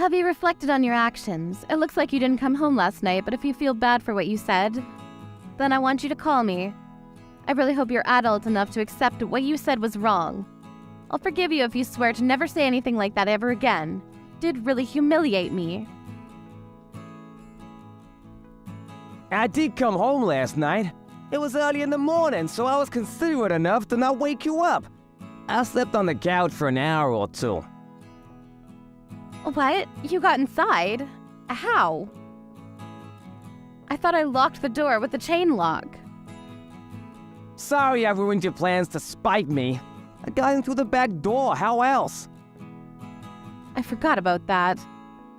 Have you reflected on your actions? It looks like you didn't come home last night, but if you feel bad for what you said, then I want you to call me. I really hope you're adult enough to accept what you said was wrong. I'll forgive you if you swear to never say anything like that ever again. It did really humiliate me. I did come home last night. It was early in the morning, so I was considerate enough to not wake you up. I slept on the couch for an hour or two. What? You got inside? How? I thought I locked the door with the chain lock. Sorry I ruined your plans to spite me. I got in through the back door, how else? I forgot about that.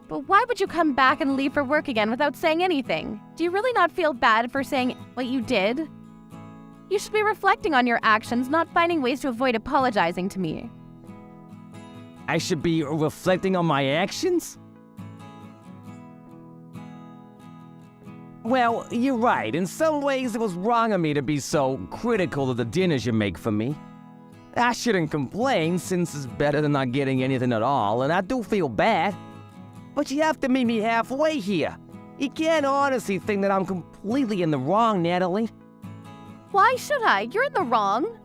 But why would you come back and leave for work again without saying anything? Do you really not feel bad for saying what you did? You should be reflecting on your actions, not finding ways to avoid apologizing to me. I should be reflecting on my actions? Well, you're right. In some ways, it was wrong of me to be so critical of the dinners you make for me. I shouldn't complain, since it's better than not getting anything at all, and I do feel bad. But you have to meet me halfway here. You can't honestly think that I'm completely in the wrong, Natalie. Why should I? You're in the wrong.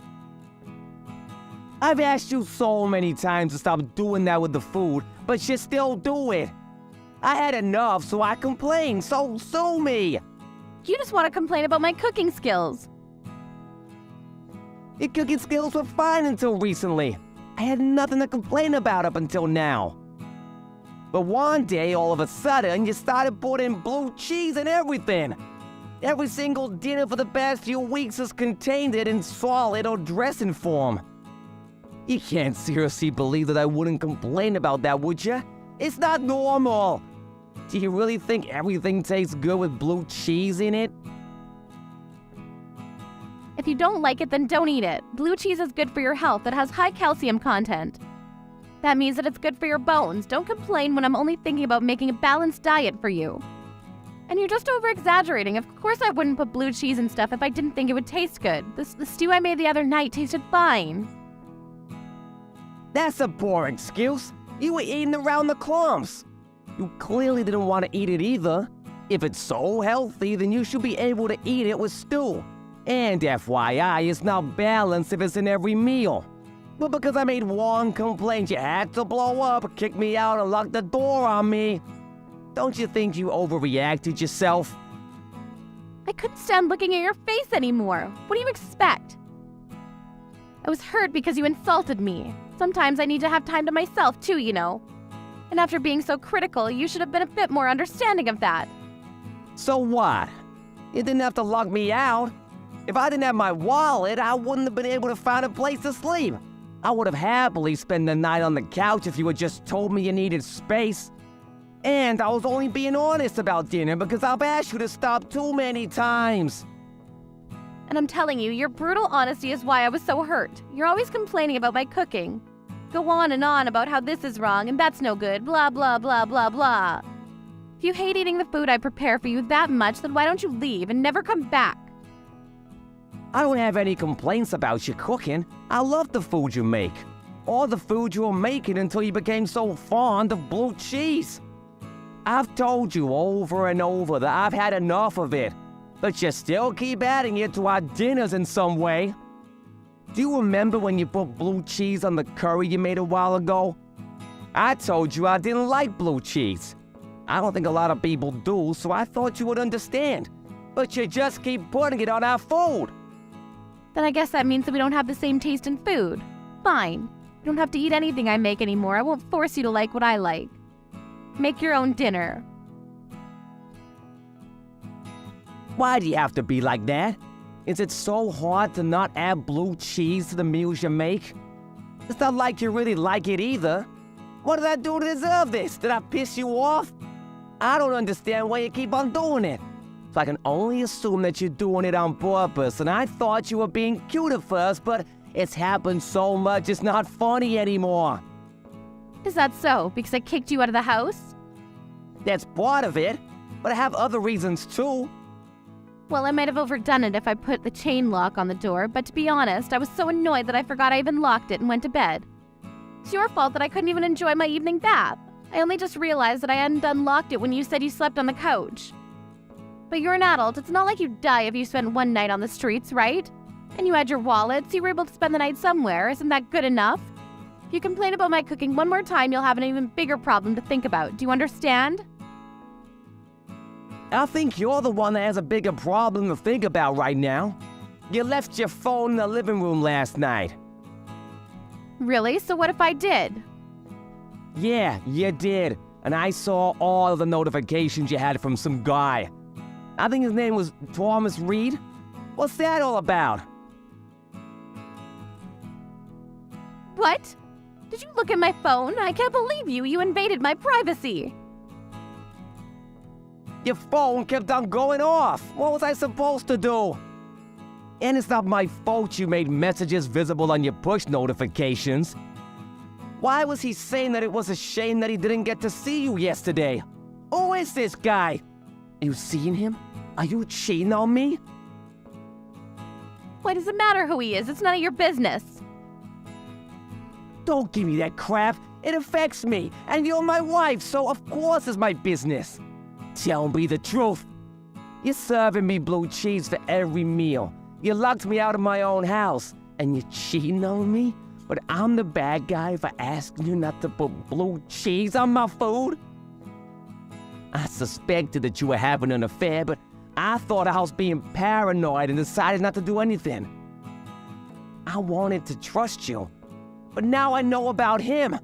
I've asked you so many times to stop doing that with the food, but you still do it. I had enough, so I complained, so sue me. You just want to complain about my cooking skills. Your cooking skills were fine until recently. I had nothing to complain about up until now. But one day, all of a sudden, you started putting blue cheese in everything. Every single dinner for the past few weeks has contained it in solid or dressing form. You can't seriously believe that I wouldn't complain about that, would you? It's not normal. Do you really think everything tastes good with blue cheese in it? If you don't like it, then don't eat it. Blue cheese is good for your health. It has high calcium content. That means that it's good for your bones. Don't complain when I'm only thinking about making a balanced diet for you. And you're just over-exaggerating. Of course I wouldn't put blue cheese and stuff if I didn't think it would taste good. The stew I made the other night tasted fine. That's a poor excuse. You were eating around the crumbs. You clearly didn't want to eat it either. If it's so healthy, then you should be able to eat it with stew. And FYI, it's not balanced if it's in every meal. But because I made one complaint, you had to blow up, kick me out, and lock the door on me. Don't you think you overreacted yourself? I couldn't stand looking at your face anymore. What do you expect? I was hurt because you insulted me. Sometimes I need to have time to myself too, you know. And after being so critical, you should have been a bit more understanding of that. So what? You didn't have to lock me out. If I didn't have my wallet, I wouldn't have been able to find a place to sleep. I would have happily spent the night on the couch if you had just told me you needed space. And I was only being honest about dinner because I've asked you to stop too many times. And I'm telling you, your brutal honesty is why I was so hurt. You're always complaining about my cooking. Go on and on about how this is wrong and that's no good, blah, blah, blah, blah, blah. If you hate eating the food I prepare for you that much, then why don't you leave and never come back? I don't have any complaints about your cooking. I love the food you make. Or the food you were making until you became so fond of blue cheese. I've told you over and over that I've had enough of it, but you still keep adding it to our dinners in some way. Do you remember when you put blue cheese on the curry you made a while ago? I told you I didn't like blue cheese. I don't think a lot of people do, so I thought you would understand. But you just keep putting it on our food. Then I guess that means that we don't have the same taste in food. Fine. You don't have to eat anything I make anymore. I won't force you to like what I like. Make your own dinner. Why do you have to be like that? Is it so hard to not add blue cheese to the meals you make? It's not like you really like it either. What did I do to deserve this? Did I piss you off? I don't understand why you keep on doing it. So I can only assume that you're doing it on purpose, and I thought you were being cute at first, but it's happened so much it's not funny anymore. Is that so? Because I kicked you out of the house? That's part of it, but I have other reasons too. Well, I might have overdone it if I put the chain lock on the door, but to be honest, I was so annoyed that I forgot I even locked it and went to bed. It's your fault that I couldn't even enjoy my evening bath. I only just realized that I hadn't unlocked it when you said you slept on the couch. But you're an adult. It's not like you'd die if you spent one night on the streets, right? And you had your wallet, so you were able to spend the night somewhere. Isn't that good enough? If you complain about my cooking one more time, you'll have an even bigger problem to think about. Do you understand? I think you're the one that has a bigger problem to think about right now. You left your phone in the living room last night. Really? So what if I did? Yeah, you did. And I saw all of the notifications you had from some guy. I think his name was Thomas Reed. What's that all about? What? Did you look at my phone? I can't believe you. You invaded my privacy. Your phone kept on going off. What was I supposed to do? And it's not my fault you made messages visible on your push notifications. Why was he saying that it was a shame that he didn't get to see you yesterday? Who is this guy? You seen him? Are you cheating on me? Why does it matter who he is? It's none of your business. Don't give me that crap. It affects me, and you're my wife, so of course it's my business. Tell me the truth. You're serving me blue cheese for every meal. You locked me out of my own house, and you're cheating on me? But I'm the bad guy for asking you not to put blue cheese on my food? I suspected that you were having an affair, but I thought I was being paranoid and decided not to do anything. I wanted to trust you, but now I know about him.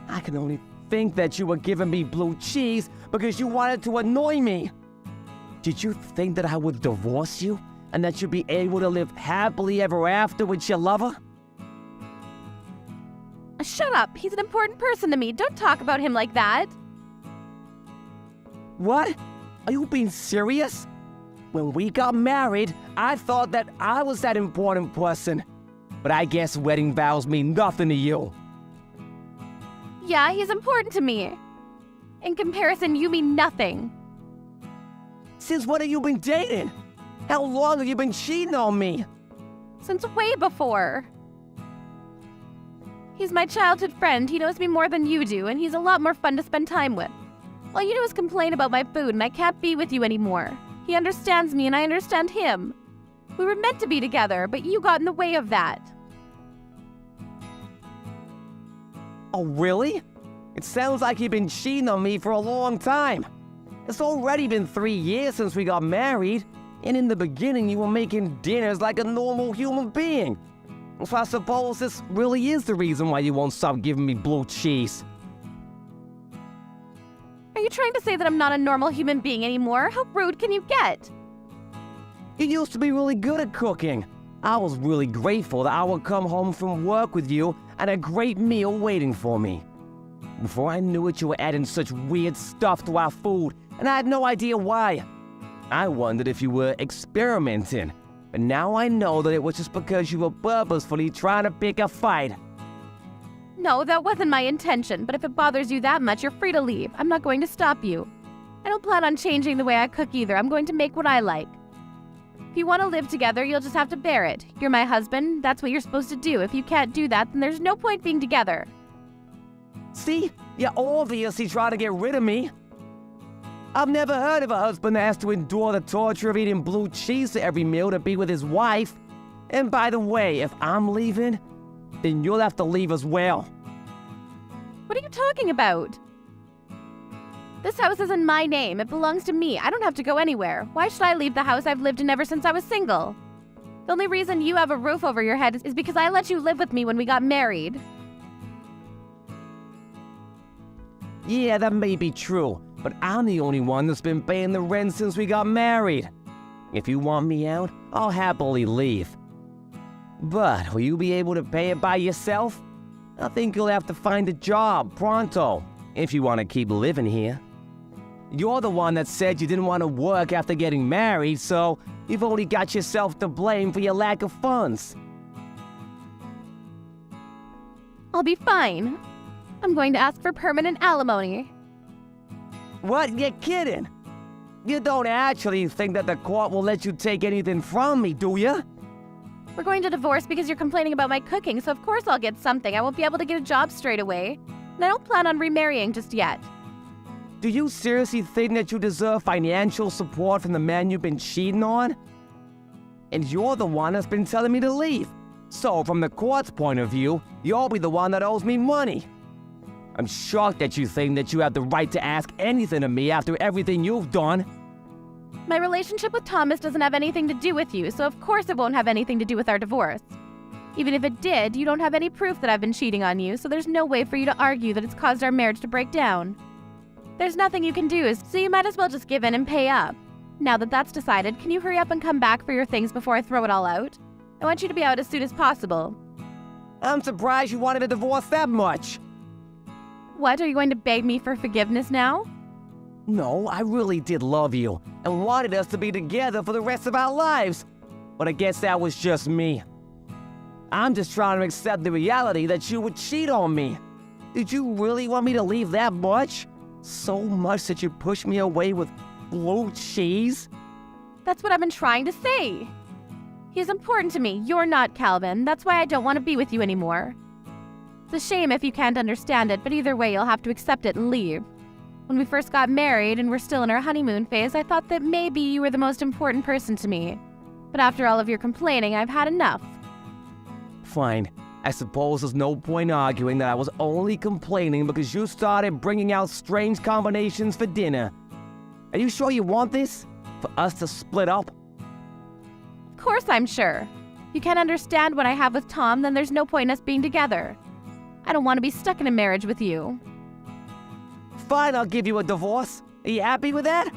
I can only think that you were giving me blue cheese because you wanted to annoy me. Did you think that I would divorce you and that you'd be able to live happily ever after with your lover? Shut up. He's an important person to me. Don't talk about him like that. What? Are you being serious? When we got married, I thought that I was that important person. But I guess wedding vows mean nothing to you. Yeah, he's important to me. In comparison, you mean nothing. Since when have you been dating? How long have you been cheating on me? Since way before. He's my childhood friend. He knows me more than you do, and he's a lot more fun to spend time with. All you do is complain about my food, and I can't be with you anymore. He understands me, and I understand him. We were meant to be together, but you got in the way of that. Oh, really? It sounds like you've been cheating on me for a long time. It's already been 3 years since we got married, and in the beginning you were making dinners like a normal human being. So I suppose this really is the reason why you won't stop giving me blue cheese. Are you trying to say that I'm not a normal human being anymore? How rude can you get? You used to be really good at cooking. I was really grateful that I would come home from work with you and a great meal waiting for me. Before I knew it, you were adding such weird stuff to our food, and I had no idea why. I wondered if you were experimenting. But now I know that it was just because you were purposefully trying to pick a fight. No, that wasn't my intention, but if it bothers you that much, you're free to leave. I'm not going to stop you. I don't plan on changing the way I cook either. I'm going to make what I like. If you want to live together, you'll just have to bear it. You're my husband. That's what you're supposed to do. If you can't do that, then there's no point being together. See? You're obviously trying to get rid of me. I've never heard of a husband that has to endure the torture of eating blue cheese to every meal to be with his wife. And by the way, if I'm leaving, then you'll have to leave as well. What are you talking about? This house is in my name. It belongs to me. I don't have to go anywhere. Why should I leave the house I've lived in ever since I was single? The only reason you have a roof over your head is because I let you live with me when we got married. Yeah, that may be true, but I'm the only one that's been paying the rent since we got married. If you want me out, I'll happily leave. But will you be able to pay it by yourself? I think you'll have to find a job pronto, if you want to keep living here. You're the one that said you didn't want to work after getting married, so you've only got yourself to blame for your lack of funds. I'll be fine. I'm going to ask for permanent alimony. What? You're kidding? You don't actually think that the court will let you take anything from me, do you? We're going to divorce because you're complaining about my cooking, so of course I'll get something. I won't be able to get a job straight away. And I don't plan on remarrying just yet. Do you seriously think that you deserve financial support from the man you've been cheating on? And you're the one that's been telling me to leave. So, from the court's point of view, you'll be the one that owes me money. I'm shocked that you think that you have the right to ask anything of me after everything you've done. My relationship with Thomas doesn't have anything to do with you, so of course it won't have anything to do with our divorce. Even if it did, you don't have any proof that I've been cheating on you, so there's no way for you to argue that it's caused our marriage to break down. There's nothing you can do, so you might as well just give in and pay up. Now that that's decided, can you hurry up and come back for your things before I throw it all out? I want you to be out as soon as possible. I'm surprised you wanted a divorce that much. What, are you going to beg me for forgiveness now? No, I really did love you and wanted us to be together for the rest of our lives. But I guess that was just me. I'm just trying to accept the reality that you would cheat on me. Did you really want me to leave that much? So much that you pushed me away with blue cheese? That's what I've been trying to say. He's important to me. You're not, Calvin. That's why I don't want to be with you anymore. It's a shame if you can't understand it, but either way, you'll have to accept it and leave. When we first got married and we're still in our honeymoon phase, I thought that maybe you were the most important person to me. But after all of your complaining, I've had enough. Fine. I suppose there's no point arguing that I was only complaining because you started bringing out strange combinations for dinner. Are you sure you want this? For us to split up? Of course I'm sure. You can't understand what I have with Tom, then there's no point in us being together. I don't want to be stuck in a marriage with you. Fine, I'll give you a divorce. Are you happy with that?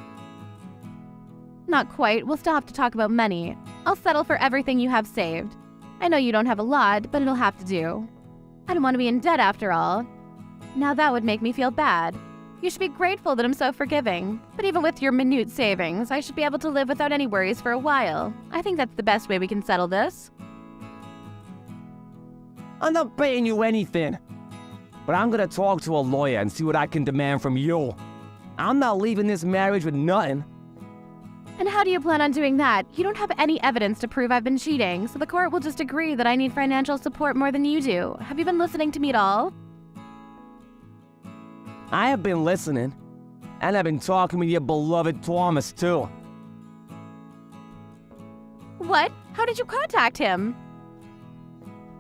Not quite. We'll still have to talk about money. I'll settle for everything you have saved. I know you don't have a lot, but it'll have to do. I don't want to be in debt after all. Now that would make me feel bad. You should be grateful that I'm so forgiving. But even with your minute savings, I should be able to live without any worries for a while. I think that's the best way we can settle this. I'm not paying you anything. But I'm gonna talk to a lawyer and see what I can demand from you. I'm not leaving this marriage with nothing. And how do you plan on doing that? You don't have any evidence to prove I've been cheating, so the court will just agree that I need financial support more than you do. Have you been listening to me at all? I have been listening. And I've been talking with your beloved Thomas, too. What? How did you contact him?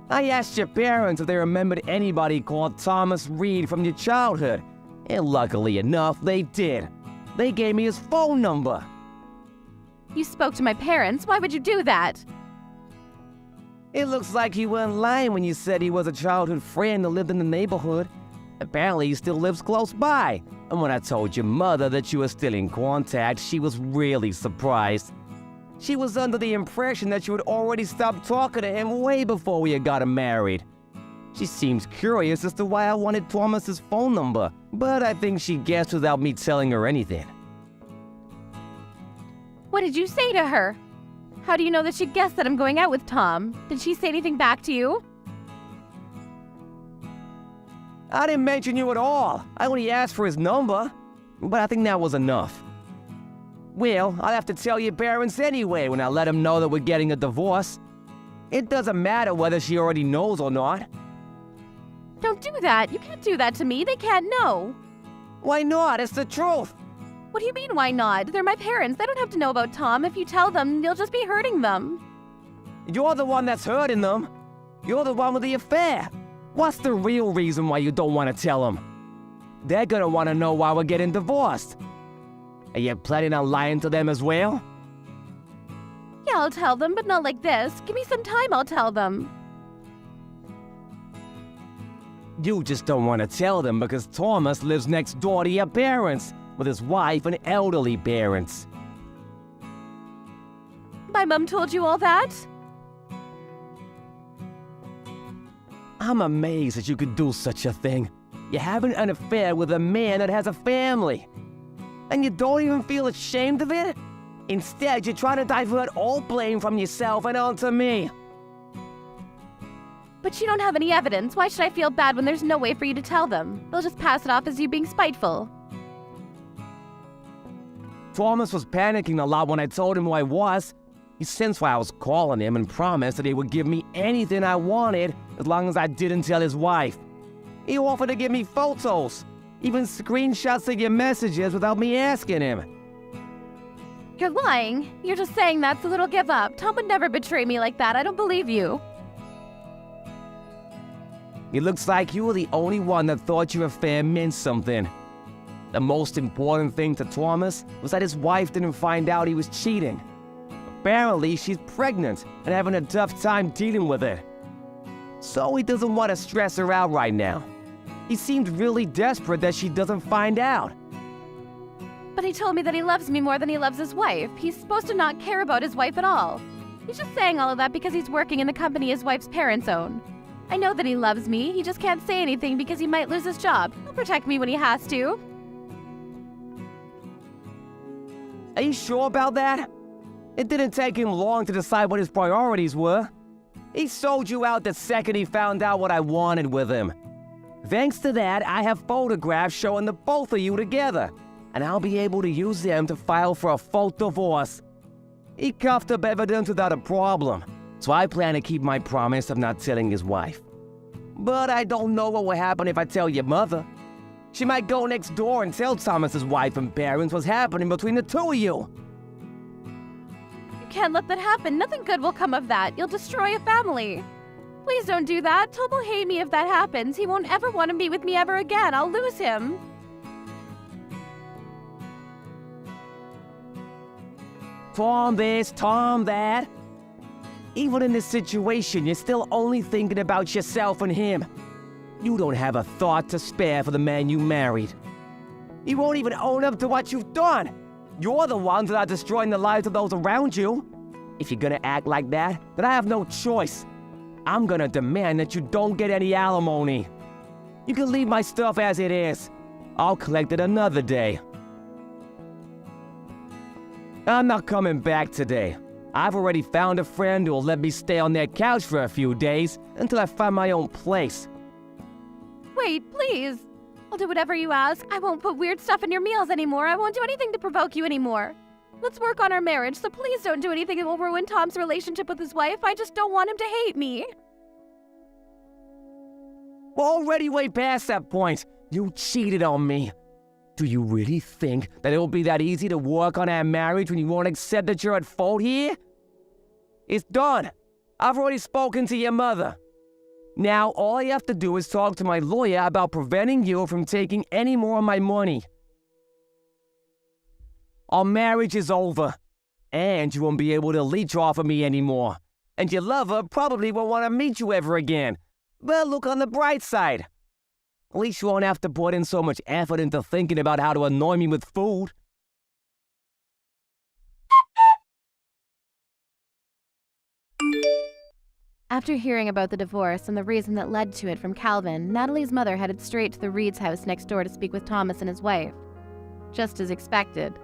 I asked your parents if they remembered anybody called Thomas Reed from your childhood. And luckily enough, they did. They gave me his phone number. You spoke to my parents. Why would you do that? It looks like you weren't lying when you said he was a childhood friend that lived in the neighborhood. Apparently, he still lives close by. And when I told your mother that you were still in contact, she was really surprised. She was under the impression that you had already stopped talking to him way before we had gotten married. She seems curious as to why I wanted Thomas's phone number, but I think she guessed without me telling her anything. What did you say to her? How do you know that she guessed that I'm going out with Tom? Did she say anything back to you? I didn't mention you at all. I only asked for his number. But I think that was enough. Well, I'll have to tell your parents anyway when I let them know that we're getting a divorce. It doesn't matter whether she already knows or not. Don't do that. You can't do that to me. They can't know. Why not? It's the truth. What do you mean, why not? They're my parents. They don't have to know about Tom. If you tell them, you'll just be hurting them. You're the one that's hurting them. You're the one with the affair. What's the real reason why you don't want to tell them? They're gonna want to know why we're getting divorced. Are you planning on lying to them as well? Yeah, I'll tell them, but not like this. Give me some time, I'll tell them. You just don't want to tell them because Thomas lives next door to your parents, with his wife and elderly parents. My mom told you all that? I'm amazed that you could do such a thing. You're having an affair with a man that has a family. And you don't even feel ashamed of it? Instead, you're trying to divert all blame from yourself and onto me. But you don't have any evidence. Why should I feel bad when there's no way for you to tell them? They'll just pass it off as you being spiteful. Thomas was panicking a lot when I told him who I was. He sensed why I was calling him and promised that he would give me anything I wanted as long as I didn't tell his wife. He offered to give me photos. Even screenshots of your messages without me asking him. You're lying. You're just saying that so little give up. Tom would never betray me like that. I don't believe you. It looks like you were the only one that thought your affair meant something. The most important thing to Thomas was that his wife didn't find out he was cheating. Apparently, she's pregnant and having a tough time dealing with it. So he doesn't want to stress her out right now. He seemed really desperate that she doesn't find out. But he told me that he loves me more than he loves his wife. He's supposed to not care about his wife at all. He's just saying all of that because he's working in the company his wife's parents own. I know that he loves me. He just can't say anything because he might lose his job. He'll protect me when he has to. Are you sure about that? It didn't take him long to decide what his priorities were. He sold you out the second he found out what I wanted with him. Thanks to that, I have photographs showing the both of you together, and I'll be able to use them to file for a full divorce. He coughed up evidence without a problem, so I plan to keep my promise of not telling his wife. But I don't know what will happen if I tell your mother. She might go next door and tell Thomas's wife and parents what's happening between the two of you. You can't let that happen. Nothing good will come of that. You'll destroy a family. Please don't do that. Tom will hate me if that happens. He won't ever want to be with me ever again. I'll lose him. Tom this, Tom that. Even in this situation, you're still only thinking about yourself and him. You don't have a thought to spare for the man you married. He won't even own up to what you've done. You're the ones that are destroying the lives of those around you. If you're gonna act like that, then I have no choice. I'm gonna demand that you don't get any alimony. You can leave my stuff as it is. I'll collect it another day. I'm not coming back today. I've already found a friend who'll let me stay on their couch for a few days until I find my own place. Wait, please. I'll do whatever you ask. I won't put weird stuff in your meals anymore. I won't do anything to provoke you anymore. Let's work on our marriage, so please don't do anything that will ruin Tom's relationship with his wife. I just don't want him to hate me. We're already way past that point. You cheated on me. Do you really think that it'll be that easy to work on our marriage when you won't accept that you're at fault here? It's done. I've already spoken to your mother. Now, all I have to do is talk to my lawyer about preventing you from taking any more of my money. Our marriage is over, and you won't be able to leech off of me anymore. And your lover probably won't want to meet you ever again. But look on the bright side. At least you won't have to put in so much effort into thinking about how to annoy me with food. After hearing about the divorce and the reason that led to it from Calvin, Natalie's mother headed straight to the Reed's house next door to speak with Thomas and his wife. Just as expected.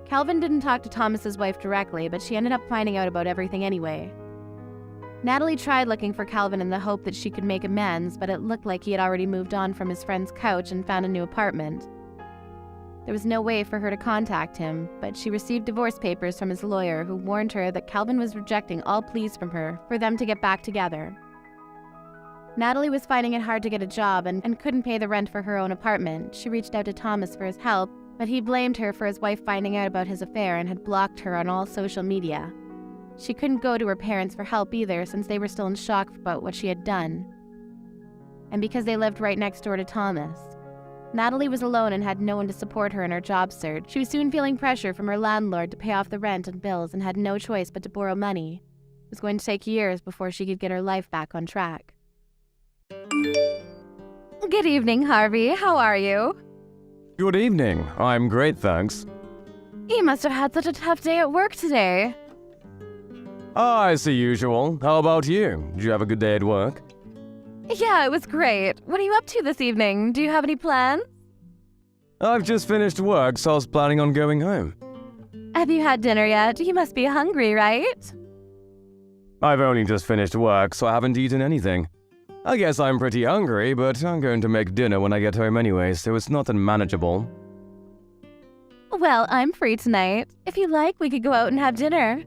Calvin didn't talk to Thomas's wife directly, but she ended up finding out about everything anyway. Natalie tried looking for Calvin in the hope that she could make amends, but it looked like he had already moved on from his friend's couch and found a new apartment. There was no way for her to contact him, but she received divorce papers from his lawyer, who warned her that Calvin was rejecting all pleas from her for them to get back together. Natalie was finding it hard to get a job and couldn't pay the rent for her own apartment. She reached out to Thomas for his help, but he blamed her for his wife finding out about his affair and had blocked her on all social media. She couldn't go to her parents for help either, since they were still in shock about what she had done. And because they lived right next door to Thomas. Natalie was alone and had no one to support her in her job search. She was soon feeling pressure from her landlord to pay off the rent and bills and had no choice but to borrow money. It was going to take years before she could get her life back on track. Good evening, Harvey. How are you? Good evening. I'm great, thanks. You must have had such a tough day at work today. As the usual. How about you? Did you have a good day at work? Yeah, it was great. What are you up to this evening? Do you have any plans? I've just finished work, so I was planning on going home. Have you had dinner yet? You must be hungry, right? I've only just finished work, so I haven't eaten anything. I guess I'm pretty hungry, but I'm going to make dinner when I get home anyway, so it's not unmanageable. Well, I'm free tonight. If you like, we could go out and have dinner.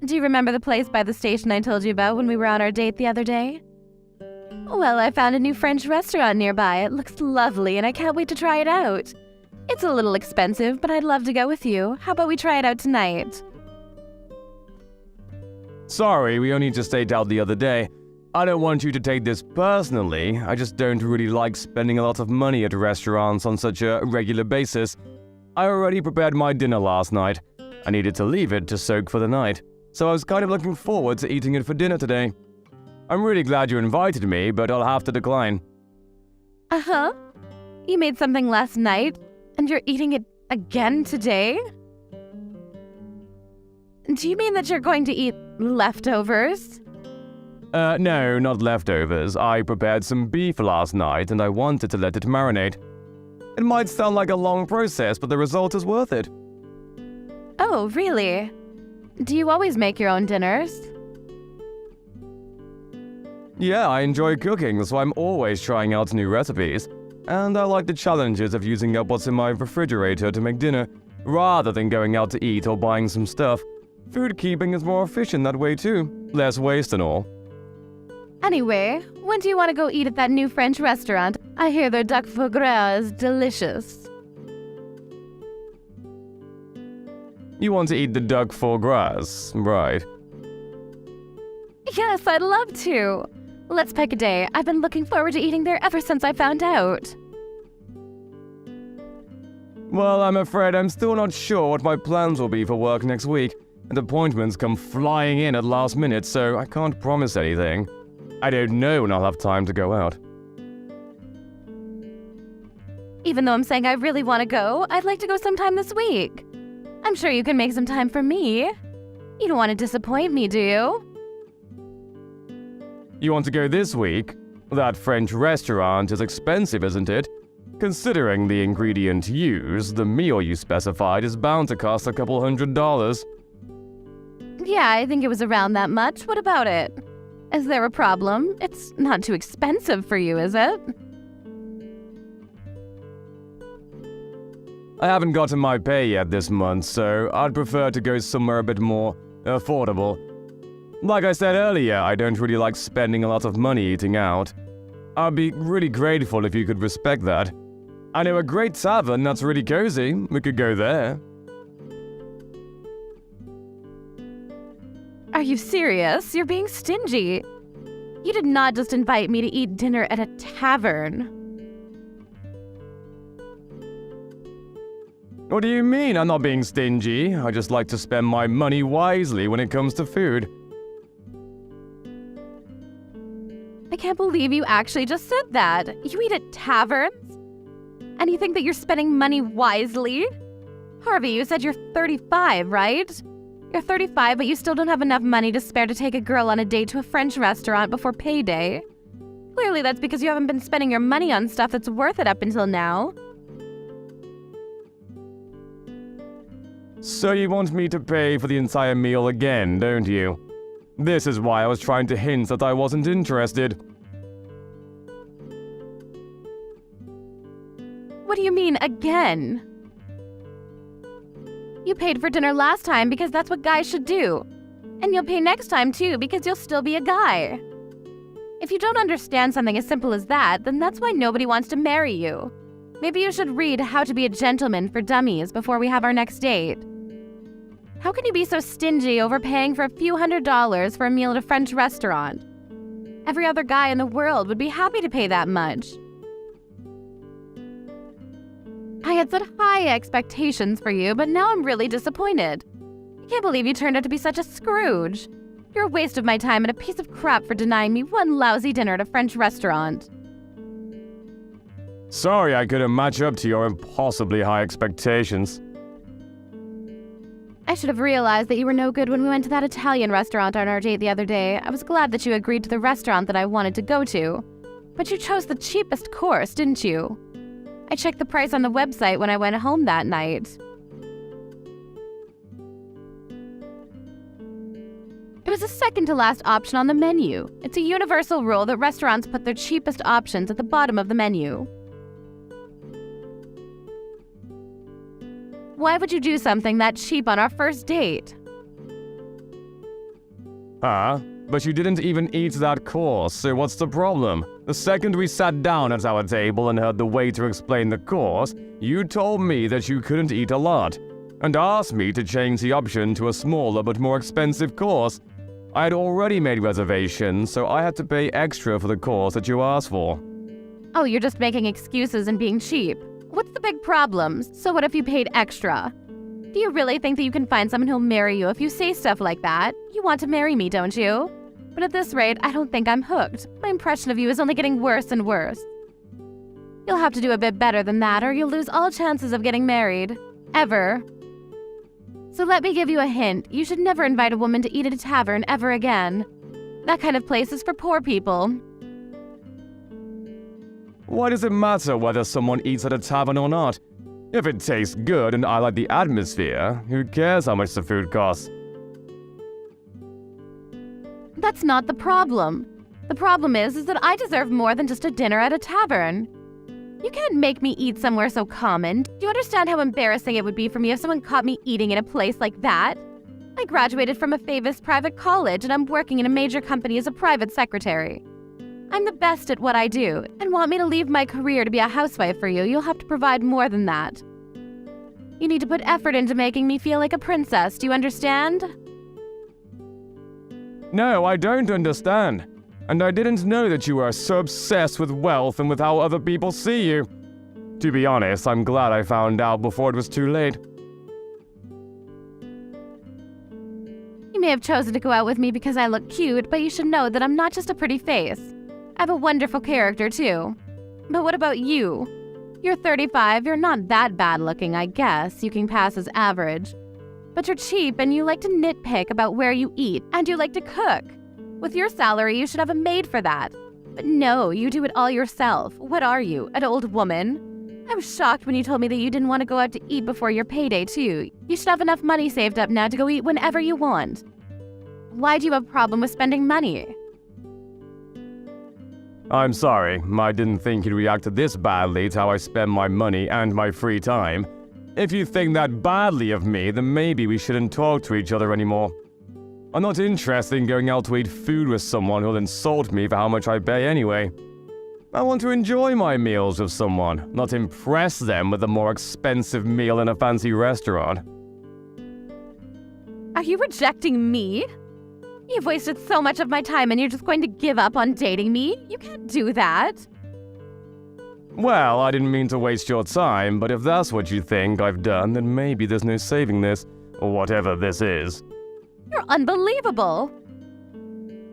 Do you remember the place by the station I told you about when we were on our date the other day? Well, I found a new French restaurant nearby. It looks lovely and I can't wait to try it out. It's a little expensive, but I'd love to go with you. How about we try it out tonight? Sorry, we only just ate out the other day. I don't want you to take this personally, I just don't really like spending a lot of money at restaurants on such a regular basis. I already prepared my dinner last night. I needed to leave it to soak for the night, so I was kind of looking forward to eating it for dinner today. I'm really glad you invited me, but I'll have to decline. Uh-huh. You made something last night, and you're eating it again today? Do you mean that you're going to eat leftovers? No, not leftovers. I prepared some beef last night and I wanted to let it marinate. It might sound like a long process, but the result is worth it. Oh, really? Do you always make your own dinners? Yeah, I enjoy cooking, so I'm always trying out new recipes. And I like the challenges of using up what's in my refrigerator to make dinner, rather than going out to eat or buying some stuff. Food keeping is more efficient that way too. Less waste and all. Anyway, when do you want to go eat at that new French restaurant? I hear their duck foie gras is delicious. You want to eat the duck foie gras, right? Yes, I'd love to. Let's pick a day. I've been looking forward to eating there ever since I found out. Well, I'm afraid I'm still not sure what my plans will be for work next week, and appointments come flying in at last minute, so I can't promise anything. I don't know when I'll have time to go out. Even though I'm saying I really want to go, I'd like to go sometime this week. I'm sure you can make some time for me. You don't want to disappoint me, do you? You want to go this week? That French restaurant is expensive, isn't it? Considering the ingredient used, the meal you specified is bound to cost a couple $100. Yeah, I think it was around that much. What about it? Is there a problem? It's not too expensive for you, is it? I haven't gotten my pay yet this month, so I'd prefer to go somewhere a bit more affordable. Like I said earlier, I don't really like spending a lot of money eating out. I'd be really grateful if you could respect that. I know a great tavern that's really cozy. We could go there. Are you serious? You're being stingy. You did not just invite me to eat dinner at a tavern. What do you mean I'm not being stingy? I just like to spend my money wisely when it comes to food. I can't believe you actually just said that. You eat at taverns? And you think that you're spending money wisely? Harvey, you said you're 35, right? You're 35, but you still don't have enough money to spare to take a girl on a date to a French restaurant before payday. Clearly that's because you haven't been spending your money on stuff that's worth it up until now. So you want me to pay for the entire meal again, don't you? This is why I was trying to hint that I wasn't interested. What do you mean, again? You paid for dinner last time because that's what guys should do. And you'll pay next time too because you'll still be a guy. If you don't understand something as simple as that, then that's why nobody wants to marry you. Maybe you should read How to Be a Gentleman for Dummies before we have our next date. How can you be so stingy over paying for a few $100s for a meal at a French restaurant? Every other guy in the world would be happy to pay that much. I had such high expectations for you, but now I'm really disappointed. I can't believe you turned out to be such a Scrooge. You're a waste of my time and a piece of crap for denying me one lousy dinner at a French restaurant. Sorry I couldn't match up to your impossibly high expectations. I should have realized that you were no good when we went to that Italian restaurant on our date the other day. I was glad that you agreed to the restaurant that I wanted to go to. But you chose the cheapest course, didn't you? I checked the price on the website when I went home that night. It was the second to last option on the menu. It's a universal rule that restaurants put their cheapest options at the bottom of the menu. Why would you do something that cheap on our first date? Huh? But you didn't even eat that course, so what's the problem? The second we sat down at our table and heard the waiter explain the course, you told me that you couldn't eat a lot, and asked me to change the option to a smaller but more expensive course. I had already made reservations, so I had to pay extra for the course that you asked for. Oh, you're just making excuses and being cheap. What's the big problem? So what if you paid extra? Do you really think that you can find someone who'll marry you if you say stuff like that? You want to marry me, don't you? But at this rate, I don't think I'm hooked. My impression of you is only getting worse and worse. You'll have to do a bit better than that, or you'll lose all chances of getting married. Ever. So let me give you a hint. You should never invite a woman to eat at a tavern ever again. That kind of place is for poor people. Why does it matter whether someone eats at a tavern or not? If it tastes good and I like the atmosphere, who cares how much the food costs? That's not the problem. The problem is that I deserve more than just a dinner at a tavern. You can't make me eat somewhere so common. Do you understand how embarrassing it would be for me if someone caught me eating in a place like that? I graduated from a famous private college and I'm working in a major company as a private secretary. I'm the best at what I do, and want me to leave my career to be a housewife for you, you'll have to provide more than that. You need to put effort into making me feel like a princess, do you understand? No, I don't understand. And I didn't know that you were so obsessed with wealth and with how other people see you. To be honest, I'm glad I found out before it was too late. You may have chosen to go out with me because I look cute, but you should know that I'm not just a pretty face. I have a wonderful character, too. But what about you? You're 35, you're not that bad looking, I guess. You can pass as average. But you're cheap and you like to nitpick about where you eat, and you like to cook. With your salary, you should have a maid for that. But no, you do it all yourself. What are you, an old woman? I was shocked when you told me that you didn't want to go out to eat before your payday, too. You should have enough money saved up now to go eat whenever you want. Why do you have a problem with spending money? I'm sorry, I didn't think you'd react this badly to how I spend my money and my free time. If you think that badly of me, then maybe we shouldn't talk to each other anymore. I'm not interested in going out to eat food with someone who'll insult me for how much I pay anyway. I want to enjoy my meals with someone, not impress them with a more expensive meal in a fancy restaurant. Are you rejecting me? You've wasted so much of my time and you're just going to give up on dating me? You can't do that. Well, I didn't mean to waste your time, but if that's what you think I've done, then maybe there's no saving this, or whatever this is. You're unbelievable.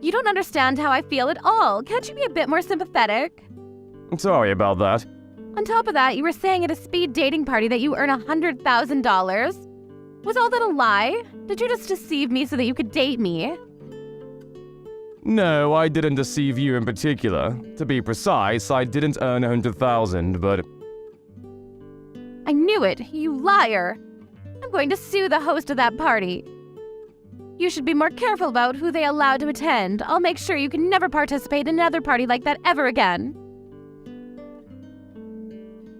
You don't understand how I feel at all. Can't you be a bit more sympathetic? I'm sorry about that. On top of that, you were saying at a speed dating party that you earn $100,000. Was all that a lie? Did you just deceive me so that you could date me? No, I didn't deceive you in particular. To be precise, I didn't earn 100,000, but... I knew it, you liar. I'm going to sue the host of that party. You should be more careful about who they allow to attend. I'll make sure you can never participate in another party like that ever again.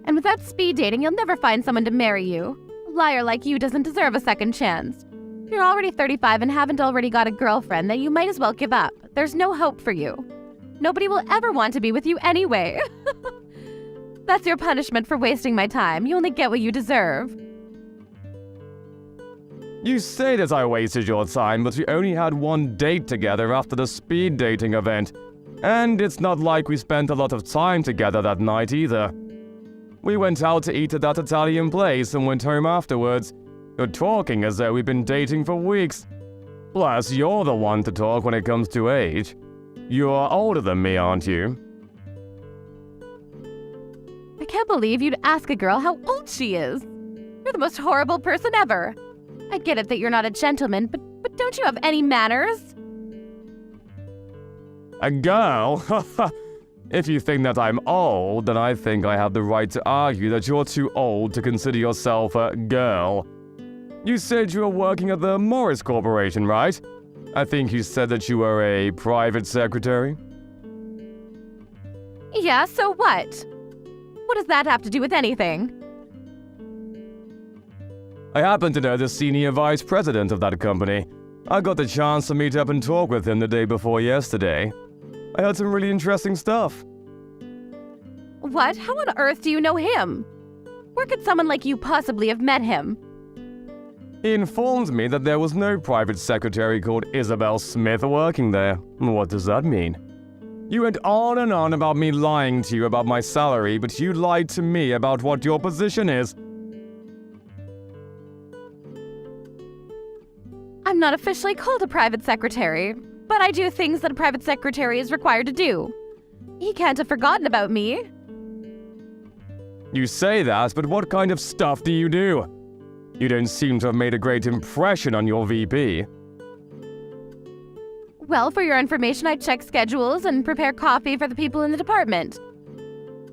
And with that speed dating, you'll never find someone to marry you. A liar like you doesn't deserve a second chance. You're already 35 and haven't already got a girlfriend, then you might as well give up. There's no hope for you. Nobody will ever want to be with you anyway. That's your punishment for wasting my time. You only get what you deserve. You say that I wasted your time, but we only had one date together after the speed dating event. And it's not like we spent a lot of time together that night either. We went out to eat at that Italian place and went home afterwards. You're talking as though we've been dating for weeks. Plus, you're the one to talk when it comes to age. You're older than me, aren't you? I can't believe you'd ask a girl how old she is. You're the most horrible person ever. I get it that you're not a gentleman, but don't you have any manners? A girl? If you think that I'm old, then I think I have the right to argue that you're too old to consider yourself a girl. You said you were working at the Morris Corporation, right? I think you said that you were a private secretary. Yeah, so what? What does that have to do with anything? I happen to know the senior vice president of that company. I got the chance to meet up and talk with him the day before yesterday. I heard some really interesting stuff. What? How on earth do you know him? Where could someone like you possibly have met him? He informed me that there was no private secretary called Isabel Smith working there. What does that mean? You went on and on about me lying to you about my salary, but you lied to me about what your position is. I'm not officially called a private secretary, but I do things that a private secretary is required to do. He can't have forgotten about me. You say that, but what kind of stuff do you do? You don't seem to have made a great impression on your VP. Well, for your information, I check schedules and prepare coffee for the people in the department.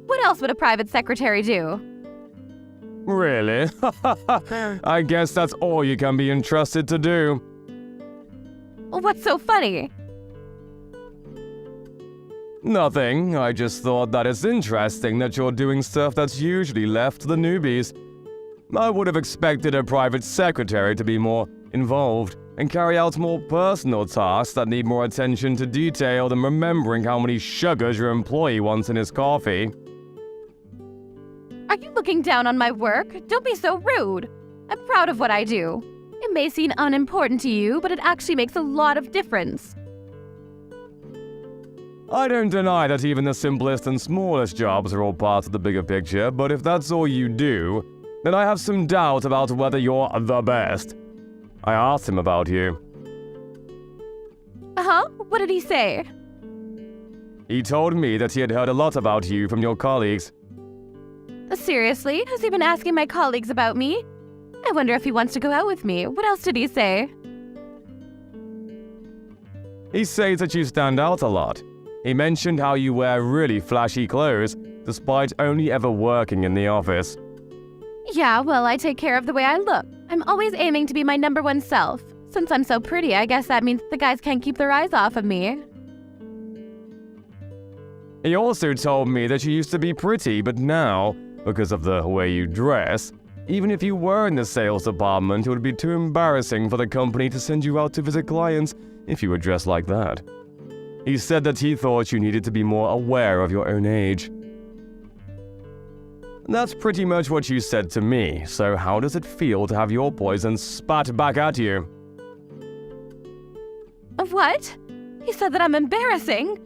What else would a private secretary do? Really? I guess that's all you can be entrusted to do. What's so funny? Nothing. I just thought that it's interesting that you're doing stuff that's usually left to the newbies. I would have expected a private secretary to be more involved and carry out more personal tasks that need more attention to detail than remembering how many sugars your employee wants in his coffee. Are you looking down on my work? Don't be so rude. I'm proud of what I do. It may seem unimportant to you, but it actually makes a lot of difference. I don't deny that even the simplest and smallest jobs are all part of the bigger picture, but if that's all you do, then I have some doubt about whether you're the best. I asked him about you. Uh-huh? What did he say? He told me that he had heard a lot about you from your colleagues. Seriously? Has he been asking my colleagues about me? I wonder if he wants to go out with me. What else did he say? He says that you stand out a lot. He mentioned how you wear really flashy clothes, despite only ever working in the office. Yeah, well, I take care of the way I look. I'm always aiming to be my number one self. Since I'm so pretty, I guess that means the guys can't keep their eyes off of me. He also told me that you used to be pretty, but now, because of the way you dress, even if you were in the sales department, it would be too embarrassing for the company to send you out to visit clients if you were dressed like that. He said that he thought you needed to be more aware of your own age. That's pretty much what you said to me, so how does it feel to have your poison spat back at you? What? He said that I'm embarrassing?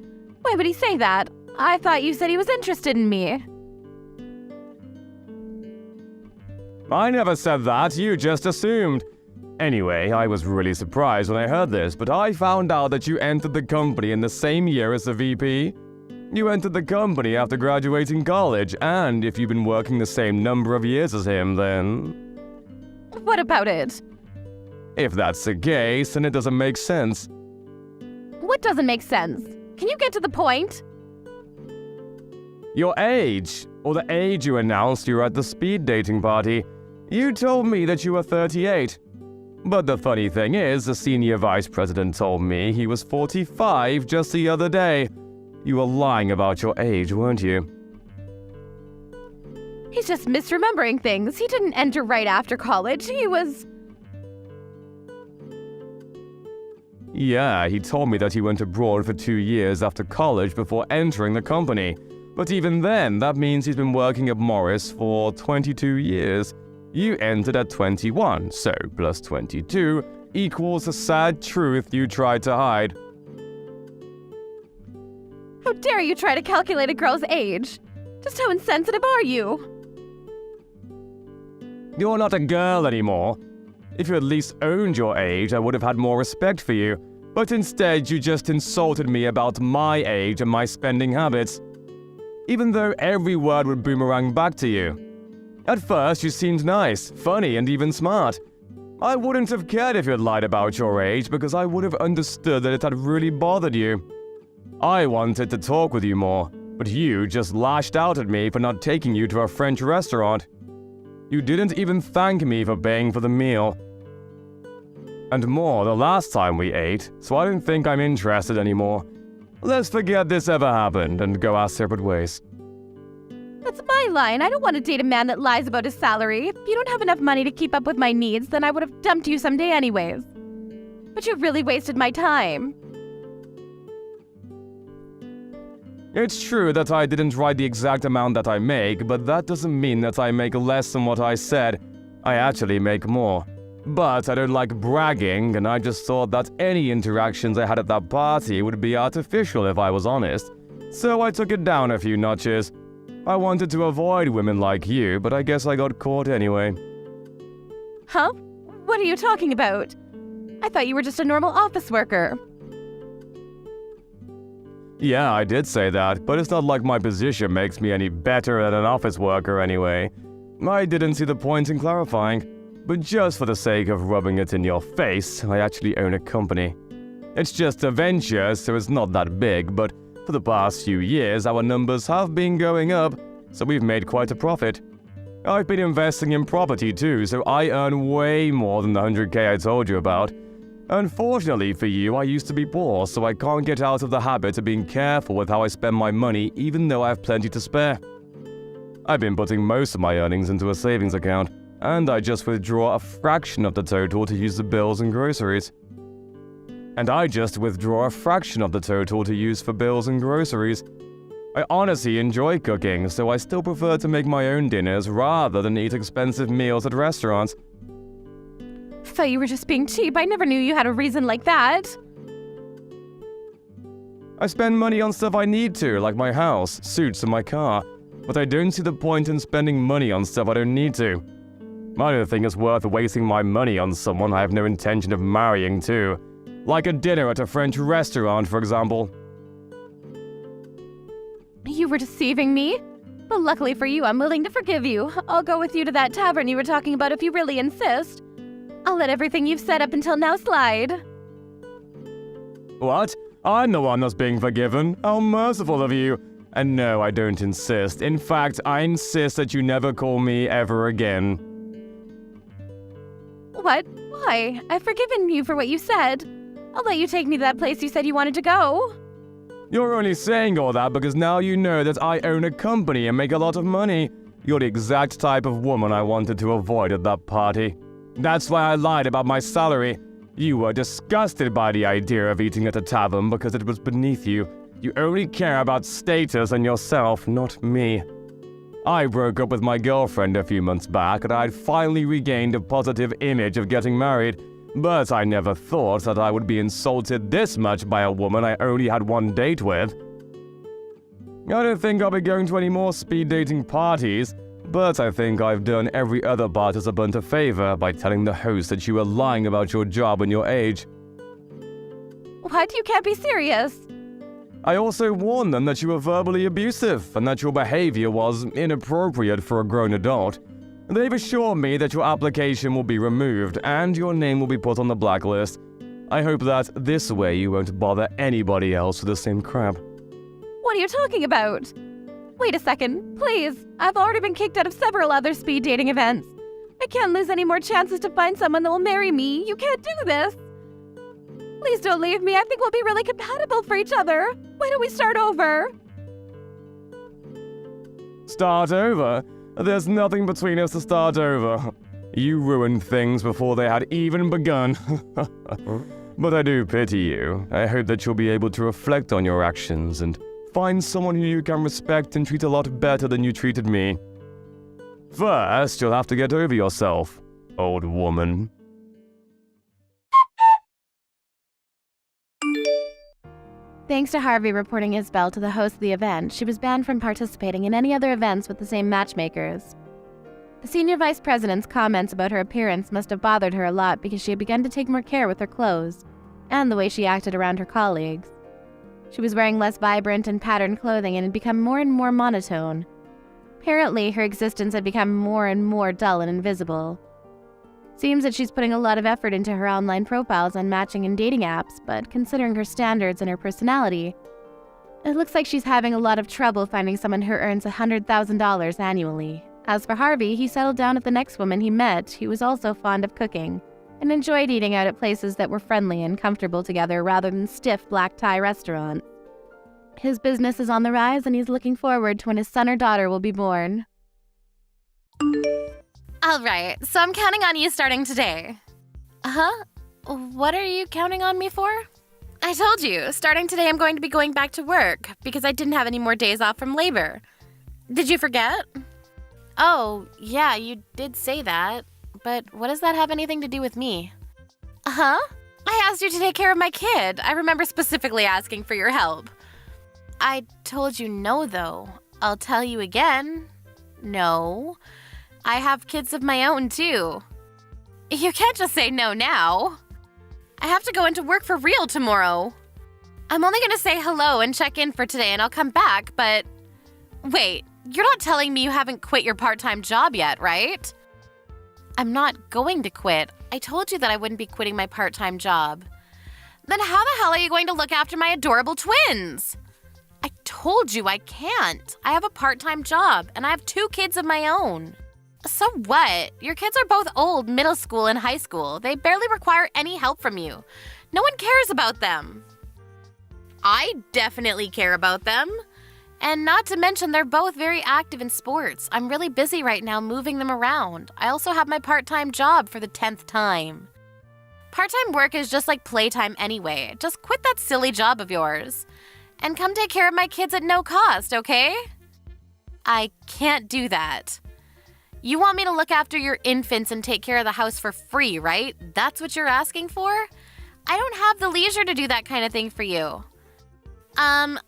Why would he say that? I thought you said he was interested in me. I never said that, you just assumed. Anyway, I was really surprised when I heard this, but I found out that you entered the company in the same year as the VP. You entered the company after graduating college, and if you've been working the same number of years as him, then... What about it? If that's the case, then it doesn't make sense. What doesn't make sense? Can you get to the point? Your age, or the age you announced you were at the speed dating party. You told me that you were 38. But the funny thing is, the senior vice president told me he was 45 just the other day. You were lying about your age, weren't you? He's just misremembering things. He didn't enter right after college. He was... Yeah, he told me that he went abroad for 2 years after college before entering the company. But even then, that means he's been working at Morris for 22 years. You entered at 21, so plus 22 equals the sad truth you tried to hide. How dare you try to calculate a girl's age? Just how insensitive are you? You're not a girl anymore. If you at least owned your age, I would have had more respect for you. But instead, you just insulted me about my age and my spending habits. Even though every word would boomerang back to you. At first, you seemed nice, funny, and even smart. I wouldn't have cared if you had lied about your age because I would have understood that it had really bothered you. I wanted to talk with you more, but you just lashed out at me for not taking you to a French restaurant. You didn't even thank me for paying for the meal. And more the last time we ate, so I don't think I'm interested anymore. Let's forget this ever happened and go our separate ways. That's my line. I don't want to date a man that lies about his salary. If you don't have enough money to keep up with my needs, then I would have dumped you someday anyways. But you really wasted my time. It's true that I didn't write the exact amount that I make, but that doesn't mean that I make less than what I said. I actually make more. But I don't like bragging, and I just thought that any interactions I had at that party would be artificial if I was honest. So I took it down a few notches. I wanted to avoid women like you, but I guess I got caught anyway. Huh? What are you talking about? I thought you were just a normal office worker. Yeah, I did say that, but it's not like my position makes me any better than an office worker anyway. I didn't see the point in clarifying, but just for the sake of rubbing it in your face, I actually own a company. It's just a venture, so it's not that big, but for the past few years our numbers have been going up, so we've made quite a profit. I've been investing in property too, so I earn way more than the 100k I told you about. Unfortunately for you, I used to be poor, so I can't get out of the habit of being careful with how I spend my money, even though I have plenty to spare. I've been putting most of my earnings into a savings account, and I just withdraw a fraction of the total to use the bills and groceries. I honestly enjoy cooking, so I still prefer to make my own dinners rather than eat expensive meals at restaurants. Thought you were just being cheap. I never knew you had a reason like that. I spend money on stuff I need to, like my house, suits, and my car, but I don't see the point in spending money on stuff I don't need to. I don't think it's worth wasting my money on someone I have no intention of marrying too. Like a dinner at a French restaurant, for example. You were deceiving me? But luckily for you, I'm willing to forgive you. I'll go with you to that tavern you were talking about if you really insist. I'll let everything you've said up until now slide. What? I'm the one that's being forgiven? How merciful of you. And no, I don't insist. In fact, I insist that you never call me ever again. What? Why? I've forgiven you for what you said. I'll let you take me to that place you said you wanted to go. You're only saying all that because now you know that I own a company and make a lot of money. You're the exact type of woman I wanted to avoid at that party. That's why I lied about my salary. You were disgusted by the idea of eating at a tavern because it was beneath you. You only care about status and yourself, not me. I broke up with my girlfriend a few months back and I'd finally regained a positive image of getting married. But I never thought that I would be insulted this much by a woman I only had one date with. I don't think I'll be going to any more speed dating parties, but I think I've done every other participant a favor by telling the host that you were lying about your job and your age. What? You can't be serious. I also warned them that you were verbally abusive and that your behavior was inappropriate for a grown adult. They've assured me that your application will be removed and your name will be put on the blacklist. I hope that this way you won't bother anybody else with the same crap. What are you talking about? Wait a second, please. I've already been kicked out of several other speed dating events. I can't lose any more chances to find someone that will marry me. You can't do this. Please don't leave me. I think we'll be really compatible for each other. Why don't we start over? Start over? There's nothing between us to start over. You ruined things before they had even begun. But I do pity you. I hope that you'll be able to reflect on your actions and find someone who you can respect and treat a lot better than you treated me. First, you'll have to get over yourself, old woman. Thanks to Harvey reporting Isabel to the host of the event, she was banned from participating in any other events with the same matchmakers. The senior vice president's comments about her appearance must have bothered her a lot because she had begun to take more care with her clothes and the way she acted around her colleagues. She was wearing less vibrant and patterned clothing and had become more and more monotone. Apparently, her existence had become more and more dull and invisible. Seems that she's putting a lot of effort into her online profiles on matching and dating apps, but considering her standards and her personality, it looks like she's having a lot of trouble finding someone who earns $100,000 annually. As for Harvey, he settled down at the next woman he met, who was also fond of cooking, and enjoyed eating out at places that were friendly and comfortable together rather than stiff black tie restaurants. His business is on the rise, and he's looking forward to when his son or daughter will be born. All right, so I'm counting on you starting today. Huh? What are you counting on me for? I I told you, starting today I'm going to be going back to work because I didn't have any more days off from labor. Did you forget? Oh, yeah, you did say that. But what does that have anything to do with me? Huh? I asked you to take care of my kid. I remember specifically asking for your help. I told you no, though. I'll tell you again. No. I have kids of my own, too. You can't just say no now. I have to go into work for real tomorrow. I'm only going to say hello and check in for today and I'll come back, but... Wait, you're not telling me you haven't quit your part-time job yet, right? I'm not going to quit. I told you that I wouldn't be quitting my part-time job. Then how the hell are you going to look after my adorable twins? I told you I can't. I have a part-time job and I have 2 kids of my own. So what? Your kids are both old, middle school and high school. They barely require any help from you. No one cares about them. I definitely care about them. And not to mention, they're both very active in sports. I'm really busy right now moving them around. I also have my part-time job for the 10th time. Part-time work is just like playtime anyway. Just quit that silly job of yours. And come take care of my kids at no cost, okay? I can't do that. You want me to look after your infants and take care of the house for free, right? That's what you're asking for? I don't have the leisure to do that kind of thing for you.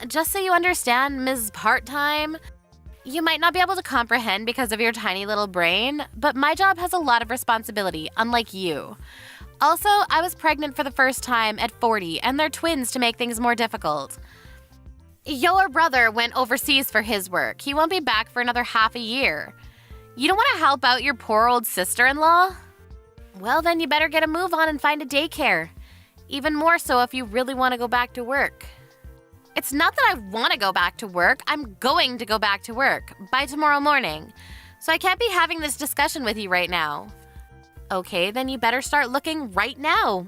Just so you understand, Ms. Part-Time, you might not be able to comprehend because of your tiny little brain, but my job has a lot of responsibility, unlike you. Also, I was pregnant for the first time at 40, and they're twins to make things more difficult. Your brother went overseas for his work. He won't be back for another half a year. You don't want to help out your poor old sister-in-law? Well, then you better get a move on and find a daycare. Even more so if you really want to go back to work. It's not that I want to go back to work. I'm going to go back to work by tomorrow morning. So I can't be having this discussion with you right now. Okay, then you better start looking right now.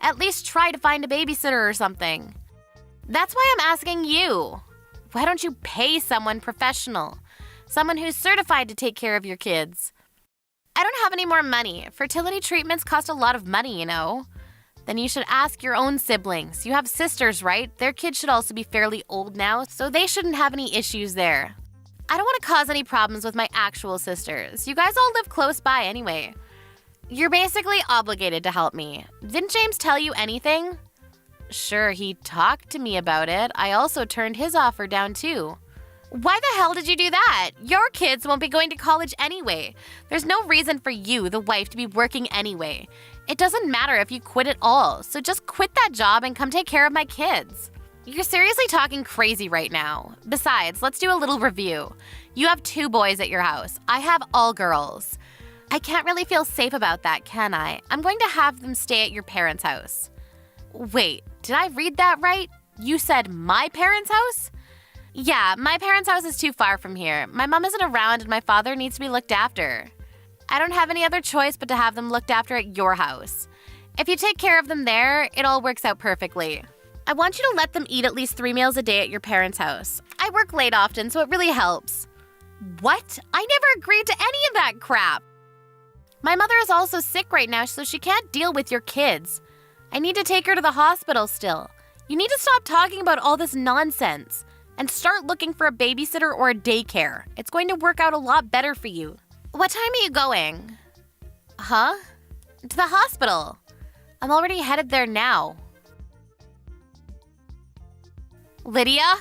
At least try to find a babysitter or something. That's why I'm asking you. Why don't you pay someone professional? Someone who's certified to take care of your kids. I don't have any more money. Fertility treatments cost a lot of money, you know. Then you should ask your own siblings. You have sisters, right? Their kids should also be fairly old now, so they shouldn't have any issues there. I don't want to cause any problems with my actual sisters. You guys all live close by anyway. You're basically obligated to help me. Didn't James tell you anything? Sure, he talked to me about it. I also turned his offer down too. Why the hell did you do that? Your kids won't be going to college anyway. There's no reason for you, the wife, to be working anyway. It doesn't matter if you quit at all, so just quit that job and come take care of my kids. You're seriously talking crazy right now. Besides, let's do a little review. You have 2 boys at your house. I have all girls. I can't really feel safe about that, can I? I'm going to have them stay at your parents' house. Wait, did I read that right? You said my parents' house? Yeah, my parents' house is too far from here. My mom isn't around and my father needs to be looked after. I don't have any other choice but to have them looked after at your house. If you take care of them there, it all works out perfectly. I want you to let them eat at least 3 meals a day at your parents' house. I work late often, so it really helps. What? I never agreed to any of that crap. My mother is also sick right now, so she can't deal with your kids. I need to take her to the hospital still. You need to stop talking about all this nonsense and start looking for a babysitter or a daycare. It's going to work out a lot better for you. What time are you going? Huh? To the hospital. I'm already headed there now. Lydia?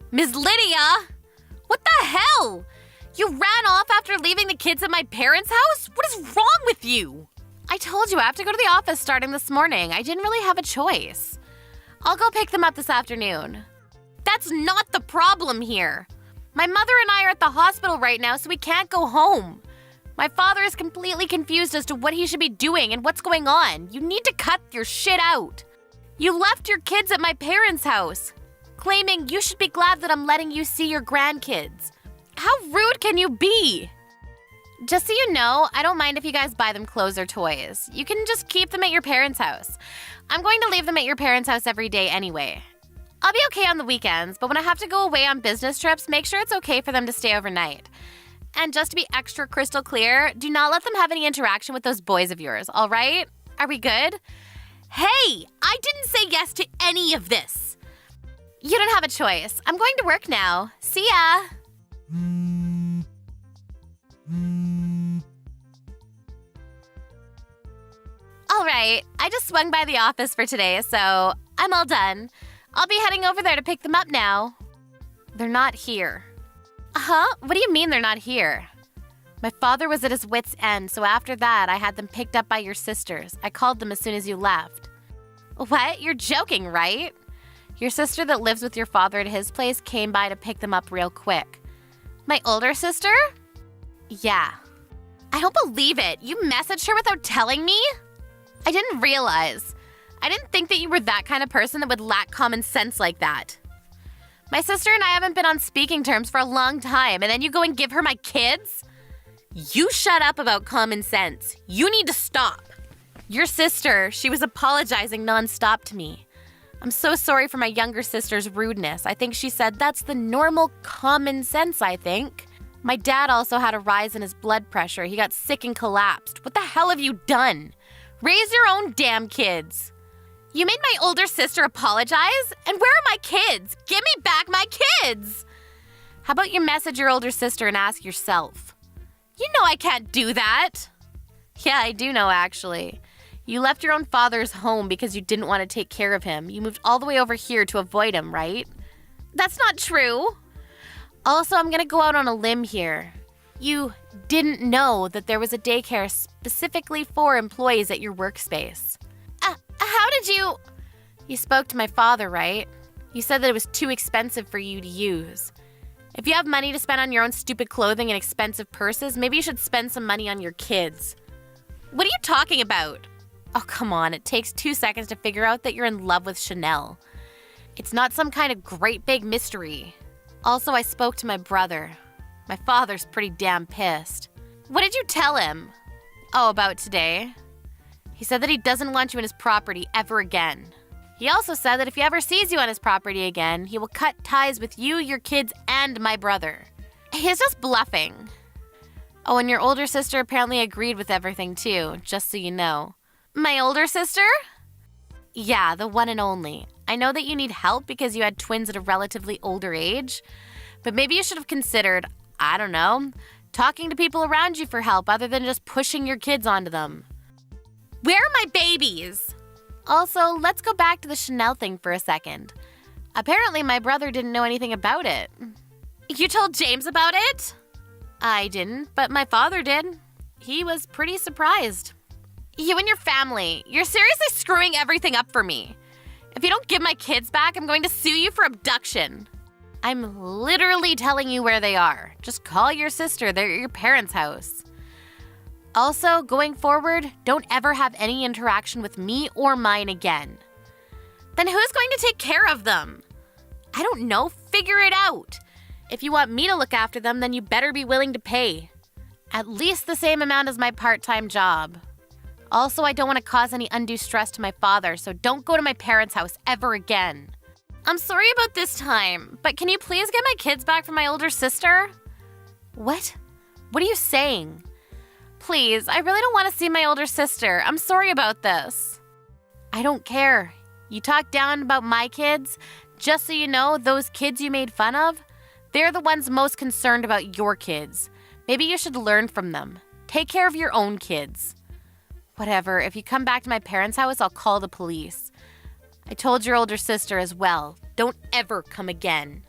Ms. Lydia? What the hell? You ran off after leaving the kids at my parents' house? What is wrong with you? I told you I have to go to the office starting this morning. I didn't really have a choice. I'll go pick them up this afternoon. That's not the problem here. My mother and I are at the hospital right now, so we can't go home. My father is completely confused as to what he should be doing and what's going on. You need to cut your shit out. You left your kids at my parents' house, claiming you should be glad that I'm letting you see your grandkids. How rude can you be? Just so you know, I don't mind if you guys buy them clothes or toys. You can just keep them at your parents' house. I'm going to leave them at your parents' house every day anyway. I'll be okay on the weekends, but when I have to go away on business trips, make sure it's okay for them to stay overnight. And just to be extra crystal clear, do not let them have any interaction with those boys of yours, all right? Are we good? Hey, I didn't say yes to any of this. You don't have a choice. I'm going to work now. See ya. All right, I just swung by the office for today, so I'm all done. I'll be heading over there to pick them up now. They're not here. Huh? What do you mean they're not here? My father was at his wit's end, so after that, I had them picked up by your sisters. I called them as soon as you left. What? You're joking, right? Your sister that lives with your father at his place came by to pick them up real quick. My older sister? Yeah. I don't believe it. You messaged her without telling me? I didn't realize. I didn't think that you were that kind of person that would lack common sense like that. My sister and I haven't been on speaking terms for a long time, and then you go and give her my kids? You shut up about common sense. You need to stop. Your sister, she was apologizing nonstop to me. I'm so sorry for my younger sister's rudeness. I think she said that's the normal common sense, I think. My dad also had a rise in his blood pressure. He got sick and collapsed. What the hell have you done? Raise your own damn kids. You made my older sister apologize? And where are my kids? Give me back my kids! How about you message your older sister and ask yourself? You know I can't do that. Yeah, I do know, actually. You left your own father's home because you didn't want to take care of him. You moved all the way over here to avoid him, right? That's not true. Also, I'm going to go out on a limb here. You didn't know that there was a daycare specifically for employees at your workspace. How did you... You spoke to my father, right? You said that it was too expensive for you to use. If you have money to spend on your own stupid clothing and expensive purses, maybe you should spend some money on your kids. What are you talking about? Oh, come on. It takes 2 seconds to figure out that you're in love with Chanel. It's not some kind of great big mystery. Also, I spoke to my brother. My father's pretty damn pissed. What did you tell him? Oh, about today. He said that he doesn't want you in his property ever again. He also said that if he ever sees you on his property again, he will cut ties with you, your kids, and my brother. He's just bluffing. Oh, and your older sister apparently agreed with everything too, just so you know. My older sister? Yeah, the one and only. I know that you need help because you had twins at a relatively older age, but maybe you should have considered, I don't know, talking to people around you for help other than just pushing your kids onto them. Where are my babies? Also, let's go back to the Chanel thing for a second. Apparently, my brother didn't know anything about it. You told James about it? I didn't, but my father did. He was pretty surprised. You and your family, you're seriously screwing everything up for me. If you don't give my kids back, I'm going to sue you for abduction. I'm literally telling you where they are. Just call your sister. They're at your parents' house. Also, going forward, don't ever have any interaction with me or mine again. Then who's going to take care of them? I don't know. Figure it out. If you want me to look after them, then you better be willing to pay. At least the same amount as my part-time job. Also, I don't want to cause any undue stress to my father, so don't go to my parents' house ever again. I'm sorry about this time, but can you please get my kids back from my older sister? What? What are you saying? Please, I really don't want to see my older sister. I'm sorry about this. I don't care. You talk down about my kids. Just so you know, those kids you made fun of, they're the ones most concerned about your kids. Maybe you should learn from them. Take care of your own kids. Whatever, if you come back to my parents' house, I'll call the police. I told your older sister as well. Don't ever come again.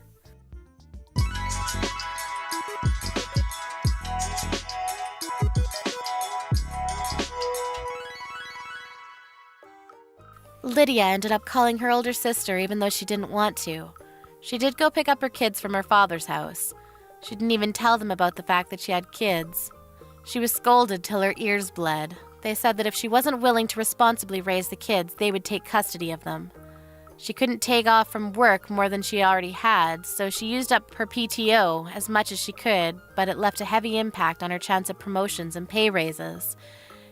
Lydia ended up calling her older sister even though she didn't want to. She did go pick up her kids from her father's house. She didn't even tell them about the fact that she had kids. She was scolded till her ears bled. They said that if she wasn't willing to responsibly raise the kids, they would take custody of them. She couldn't take off from work more than she already had, so she used up her PTO as much as she could, but it left a heavy impact on her chance of promotions and pay raises.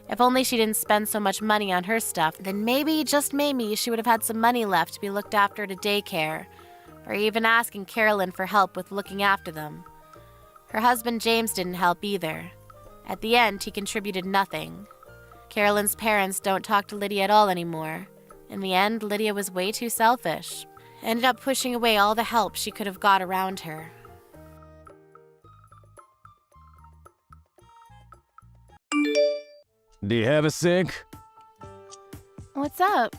If only she didn't spend so much money on her stuff, then maybe, just maybe, she would have had some money left to be looked after at a daycare, or even asking Carolyn for help with looking after them. Her husband James didn't help either. At the end, he contributed nothing. Carolyn's parents don't talk to Lydia at all anymore. In the end, Lydia was way too selfish. Ended up pushing away all the help she could have got around her. Do you have a sink? What's up?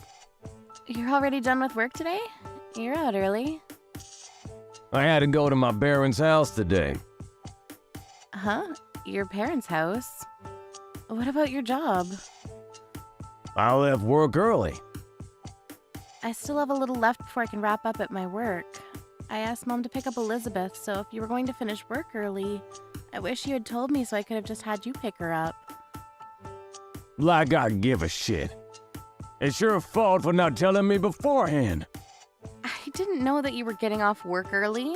You're already done with work today? You're out early. I had to go to my parents' house today. Huh? Your parents' house? What about your job? I left work early. I still have a little left before I can wrap up at my work. I asked Mom to pick up Elizabeth, so if you were going to finish work early, I wish you had told me so I could have just had you pick her up. Like I give a shit. It's your fault for not telling me beforehand. I didn't know that you were getting off work early.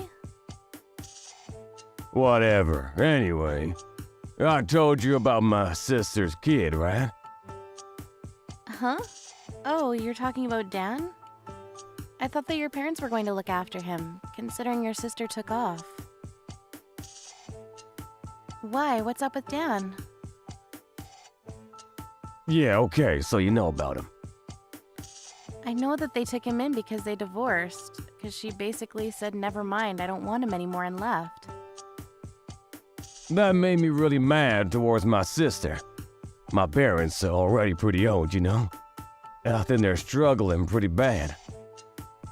Whatever. Anyway, I told you about my sister's kid, right? Huh? Oh, you're talking about Dan? I thought that your parents were going to look after him, considering your sister took off. Why? What's up with Dan? Yeah, okay, so you know about him. I know that they took him in because they divorced, because she basically said, never mind, I don't want him anymore, and left. That made me really mad towards my sister. My parents are already pretty old, you know? And I think they're struggling pretty bad.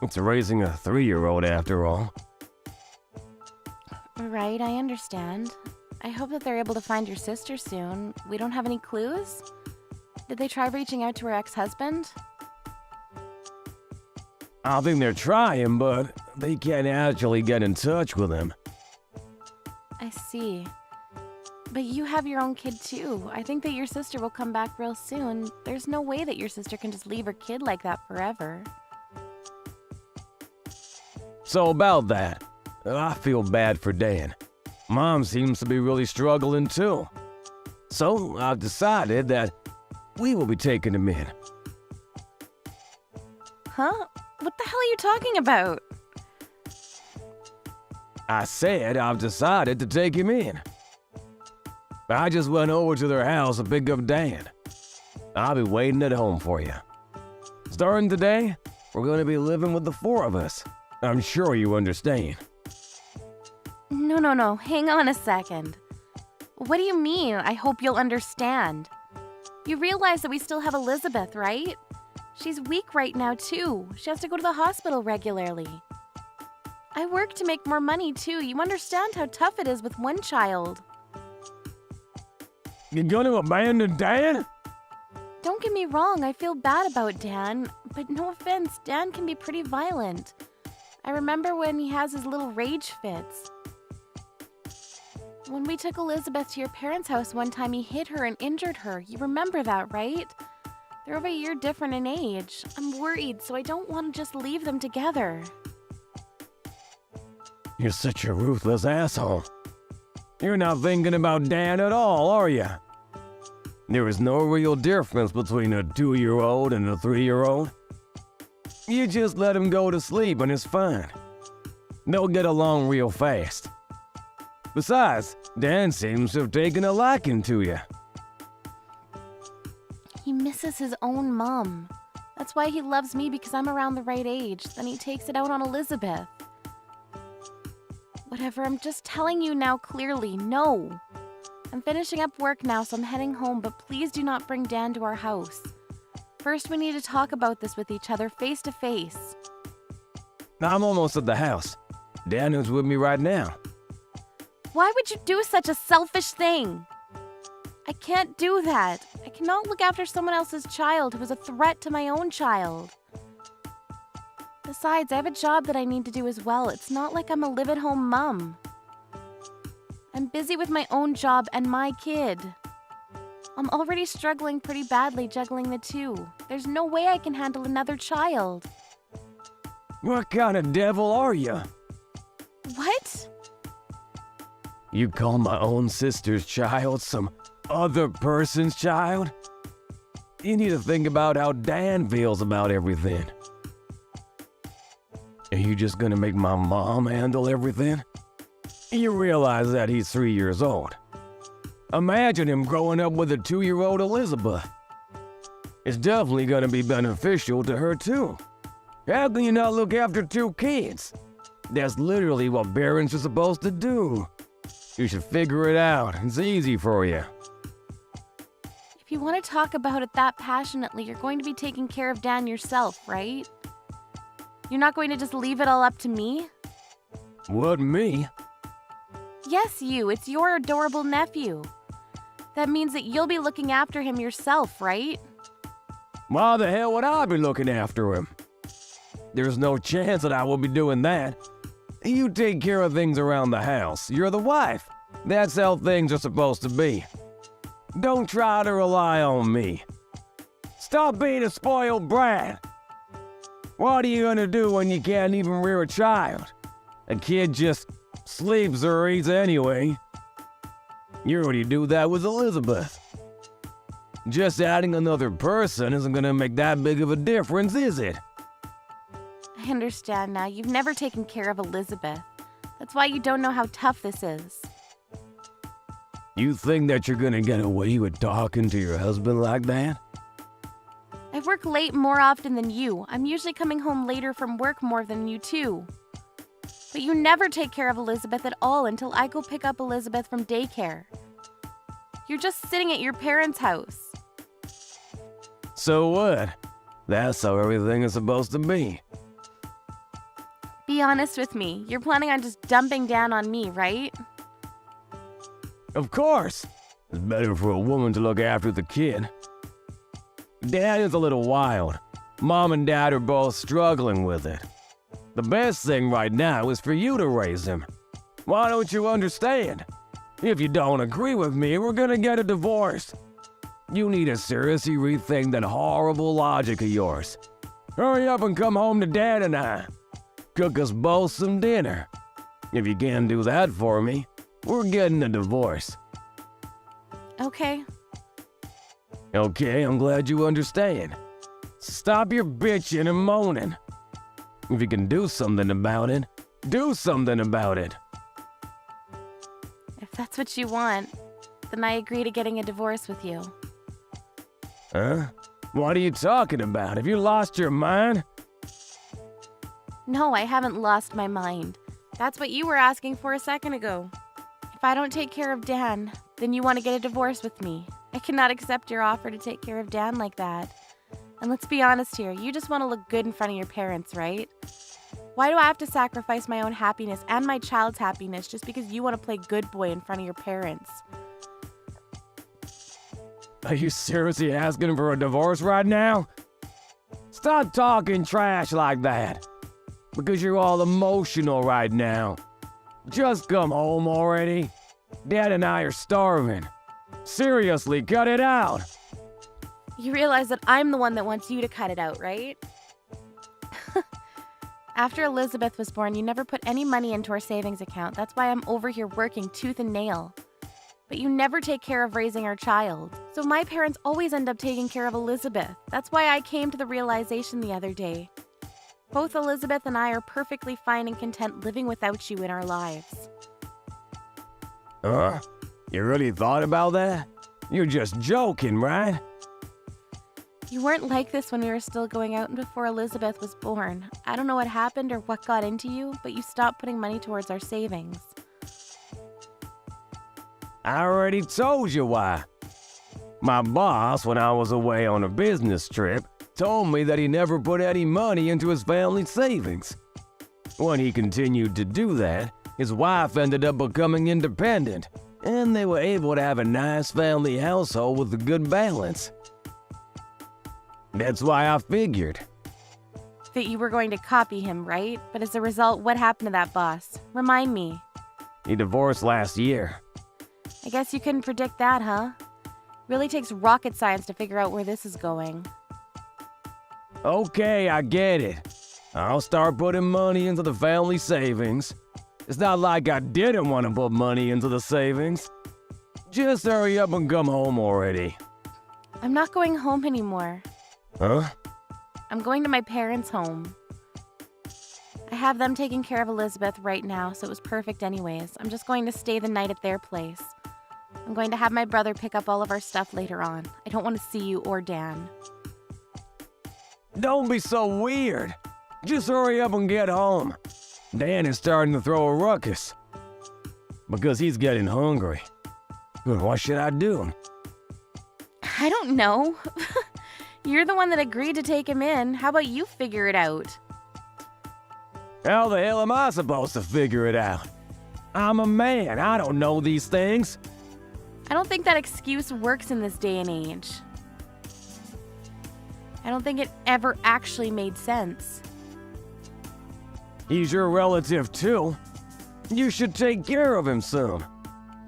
It's raising a 3-year-old after all. Right, I understand. I hope that they're able to find your sister soon. We don't have any clues? Did they try reaching out to her ex-husband? I think they're trying, but they can't actually get in touch with him. I see. But you have your own kid too. I think that your sister will come back real soon. There's no way that your sister can just leave her kid like that forever. So about that, I feel bad for Dan. Mom seems to be really struggling too. So I've decided that we will be taking him in. Huh? What the hell are you talking about? I said I've decided to take him in. I just went over to their house to pick up Dan. I'll be waiting at home for you. Starting today, we're going to be living with the 4 of us. I'm sure you understand. No. Hang on a second. What do you mean, I hope you'll understand? You realize that we still have Elizabeth, right? She's weak right now, too. She has to go to the hospital regularly. I work to make more money, too. You understand how tough it is with one child. You're going to abandon Dan? Don't get me wrong, I feel bad about Dan, but no offense, Dan can be pretty violent. I remember when he has his little rage fits. When we took Elizabeth to your parents' house one time, he hit her and injured her. You remember that, right? They're over a year different in age. I'm worried, so I don't want to just leave them together. You're such a ruthless asshole. You're not thinking about Dan at all, are you? There is no real difference between a 2-year-old and a 3-year-old. You just let him go to sleep and it's fine. They'll get along real fast. Besides, Dan seems to have taken a liking to you. He misses his own mom. That's why he loves me, because I'm around the right age. Then he takes it out on Elizabeth. Whatever, I'm just telling you now clearly, no. I'm finishing up work now, so I'm heading home, but please do not bring Dan to our house. First, we need to talk about this with each other face to face. I'm almost at the house. Dan is with me right now. Why would you do such a selfish thing? I can't do that. I cannot look after someone else's child who is a threat to my own child. Besides, I have a job that I need to do as well. It's not like I'm a live-at-home mom. I'm busy with my own job and my kid. I'm already struggling pretty badly juggling the two. There's no way I can handle another child. What kind of devil are you? What? You call my own sister's child some other person's child? You need to think about how Dan feels about everything. Are you just gonna make my mom handle everything? You realize that he's 3 years old. Imagine him growing up with a 2-year-old Elizabeth. It's definitely gonna be beneficial to her too. How can you not look after 2 kids? That's literally what parents are supposed to do. You should figure it out. It's easy for you. If you want to talk about it that passionately, you're going to be taking care of Dan yourself, right? You're not going to just leave it all up to me? What, me? Yes, you. It's your adorable nephew. That means that you'll be looking after him yourself, right? Why the hell would I be looking after him? There's no chance that I will be doing that. You take care of things around the house. You're the wife. That's how things are supposed to be. Don't try to rely on me. Stop being a spoiled brat. What are you gonna do when you can't even rear a child? A kid just sleeps or eats anyway. You already do that with Elizabeth. Just adding another person isn't gonna make that big of a difference, is it? I understand now. You've never taken care of Elizabeth. That's why you don't know how tough this is. You think that you're gonna get away with talking to your husband like that? I work late more often than you. I'm usually coming home later from work more than you too. But you never take care of Elizabeth at all until I go pick up Elizabeth from daycare. You're just sitting at your parents' house. So what? That's how everything is supposed to be. Be honest with me. You're planning on just dumping down on me, right? Of course. It's better for a woman to look after the kid. Dad is a little wild. Mom and Dad are both struggling with it. The best thing right now is for you to raise him. Why don't you understand? If you don't agree with me, we're gonna get a divorce. You need to seriously rethink that horrible logic of yours. Hurry up and come home to Dad and I. Cook us both some dinner. If you can't do that for me, we're getting a divorce. Okay. Okay, I'm glad you understand. Stop your bitching and moaning. If you can do something about it, do something about it. If that's what you want, then I agree to getting a divorce with you. Huh? What are you talking about? Have you lost your mind? No, I haven't lost my mind. That's what you were asking for a second ago. If I don't take care of Dan, then you want to get a divorce with me. I cannot accept your offer to take care of Dan like that. And let's be honest here, you just want to look good in front of your parents, right? Why do I have to sacrifice my own happiness and my child's happiness just because you want to play good boy in front of your parents? Are you seriously asking for a divorce right now? Stop talking trash like that. Because you're all emotional right now. Just come home already. Dad and I are starving. Seriously, cut it out. You realize that I'm the one that wants you to cut it out, right? After Elizabeth was born, you never put any money into our savings account. That's why I'm over here working tooth and nail. But you never take care of raising our child. So my parents always end up taking care of Elizabeth. That's why I came to the realization the other day. Both Elizabeth and I are perfectly fine and content living without you in our lives. You really thought about that? You're just joking, right? You weren't like this when we were still going out and before Elizabeth was born. I don't know what happened or what got into you, but you stopped putting money towards our savings. I already told you why. My boss, when I was away on a business trip, told me that he never put any money into his family savings. When he continued to do that, his wife ended up becoming independent, and they were able to have a nice family household with a good balance. That's why I figured. That you were going to copy him, right? But as a result, what happened to that boss? Remind me. He divorced last year. I guess you couldn't predict that, huh? Really takes rocket science to figure out where this is going. Okay, I get it. I'll start putting money into the family savings. It's not like I didn't want to put money into the savings. Just hurry up and come home already. I'm not going home anymore. Huh? I'm going to my parents' home. I have them taking care of Elizabeth right now, so it was perfect anyways. I'm just going to stay the night at their place. I'm going to have my brother pick up all of our stuff later on. I don't want to see you or Dan. Don't be so weird. Just hurry up and get home. Dan is starting to throw a ruckus. Because he's getting hungry. What should I do? I don't know. You're the one that agreed to take him in. How about you figure it out? How the hell am I supposed to figure it out? I'm a man. I don't know these things. I don't think that excuse works in this day and age. I don't think it ever actually made sense. He's your relative too. You should take care of him soon.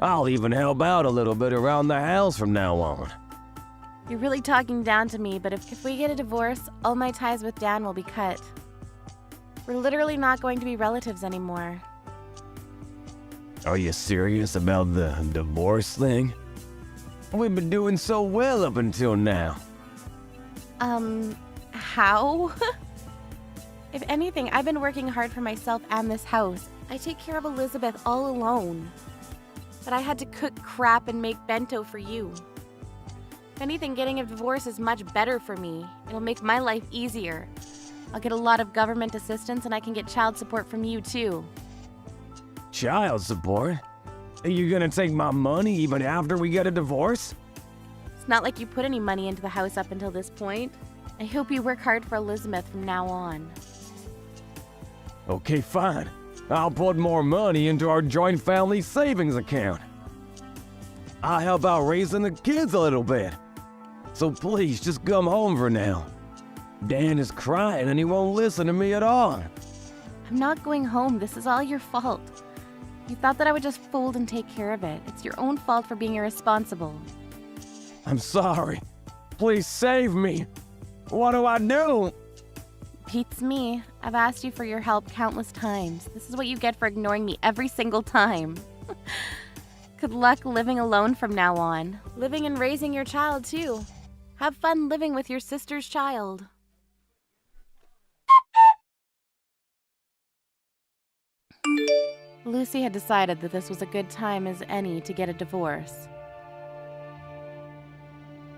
I'll even help out a little bit around the house from now on. You're really talking down to me, but if we get a divorce, all my ties with Dan will be cut. We're literally not going to be relatives anymore. Are you serious about the divorce thing? We've been doing so well up until now. How? If anything, I've been working hard for myself and this house. I take care of Elizabeth all alone. But I had to cook crap and make bento for you. If anything, getting a divorce is much better for me. It'll make my life easier. I'll get a lot of government assistance and I can get child support from you too. Child support? Are you gonna take my money even after we get a divorce? It's not like you put any money into the house up until this point. I hope you work hard for Elizabeth from now on. Okay, fine. I'll put more money into our joint family savings account. I'll help out raising the kids a little bit. So please, just come home for now. Dan is crying and he won't listen to me at all. I'm not going home. This is all your fault. You thought that I would just fold and take care of it. It's your own fault for being irresponsible. I'm sorry. Please save me. What do I do? Beats me. I've asked you for your help countless times. This is what you get for ignoring me every single time. Good luck living alone from now on. Living and raising your child, too. Have fun living with your sister's child. Lucy had decided that this was a good time as any to get a divorce.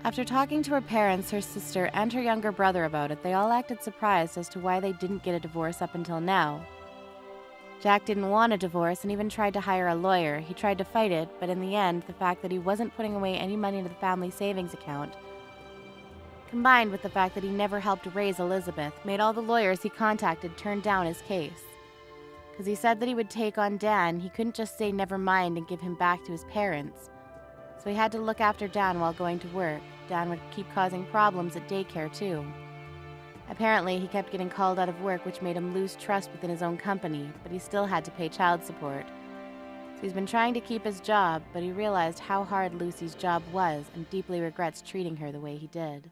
After talking to her parents, her sister, and her younger brother about it, they all acted surprised as to why they didn't get a divorce up until now. Jack didn't want a divorce and even tried to hire a lawyer. He tried to fight it, but in the end, the fact that he wasn't putting away any money into the family savings account, combined with the fact that he never helped raise Elizabeth, made all the lawyers he contacted turn down his case. Because he said that he would take on Dan, he couldn't just say never mind and give him back to his parents. So he had to look after Dan while going to work. Dan would keep causing problems at daycare too. Apparently, he kept getting called out of work, which made him lose trust within his own company, but he still had to pay child support. So he's been trying to keep his job, but he realized how hard Lucy's job was and deeply regrets treating her the way he did.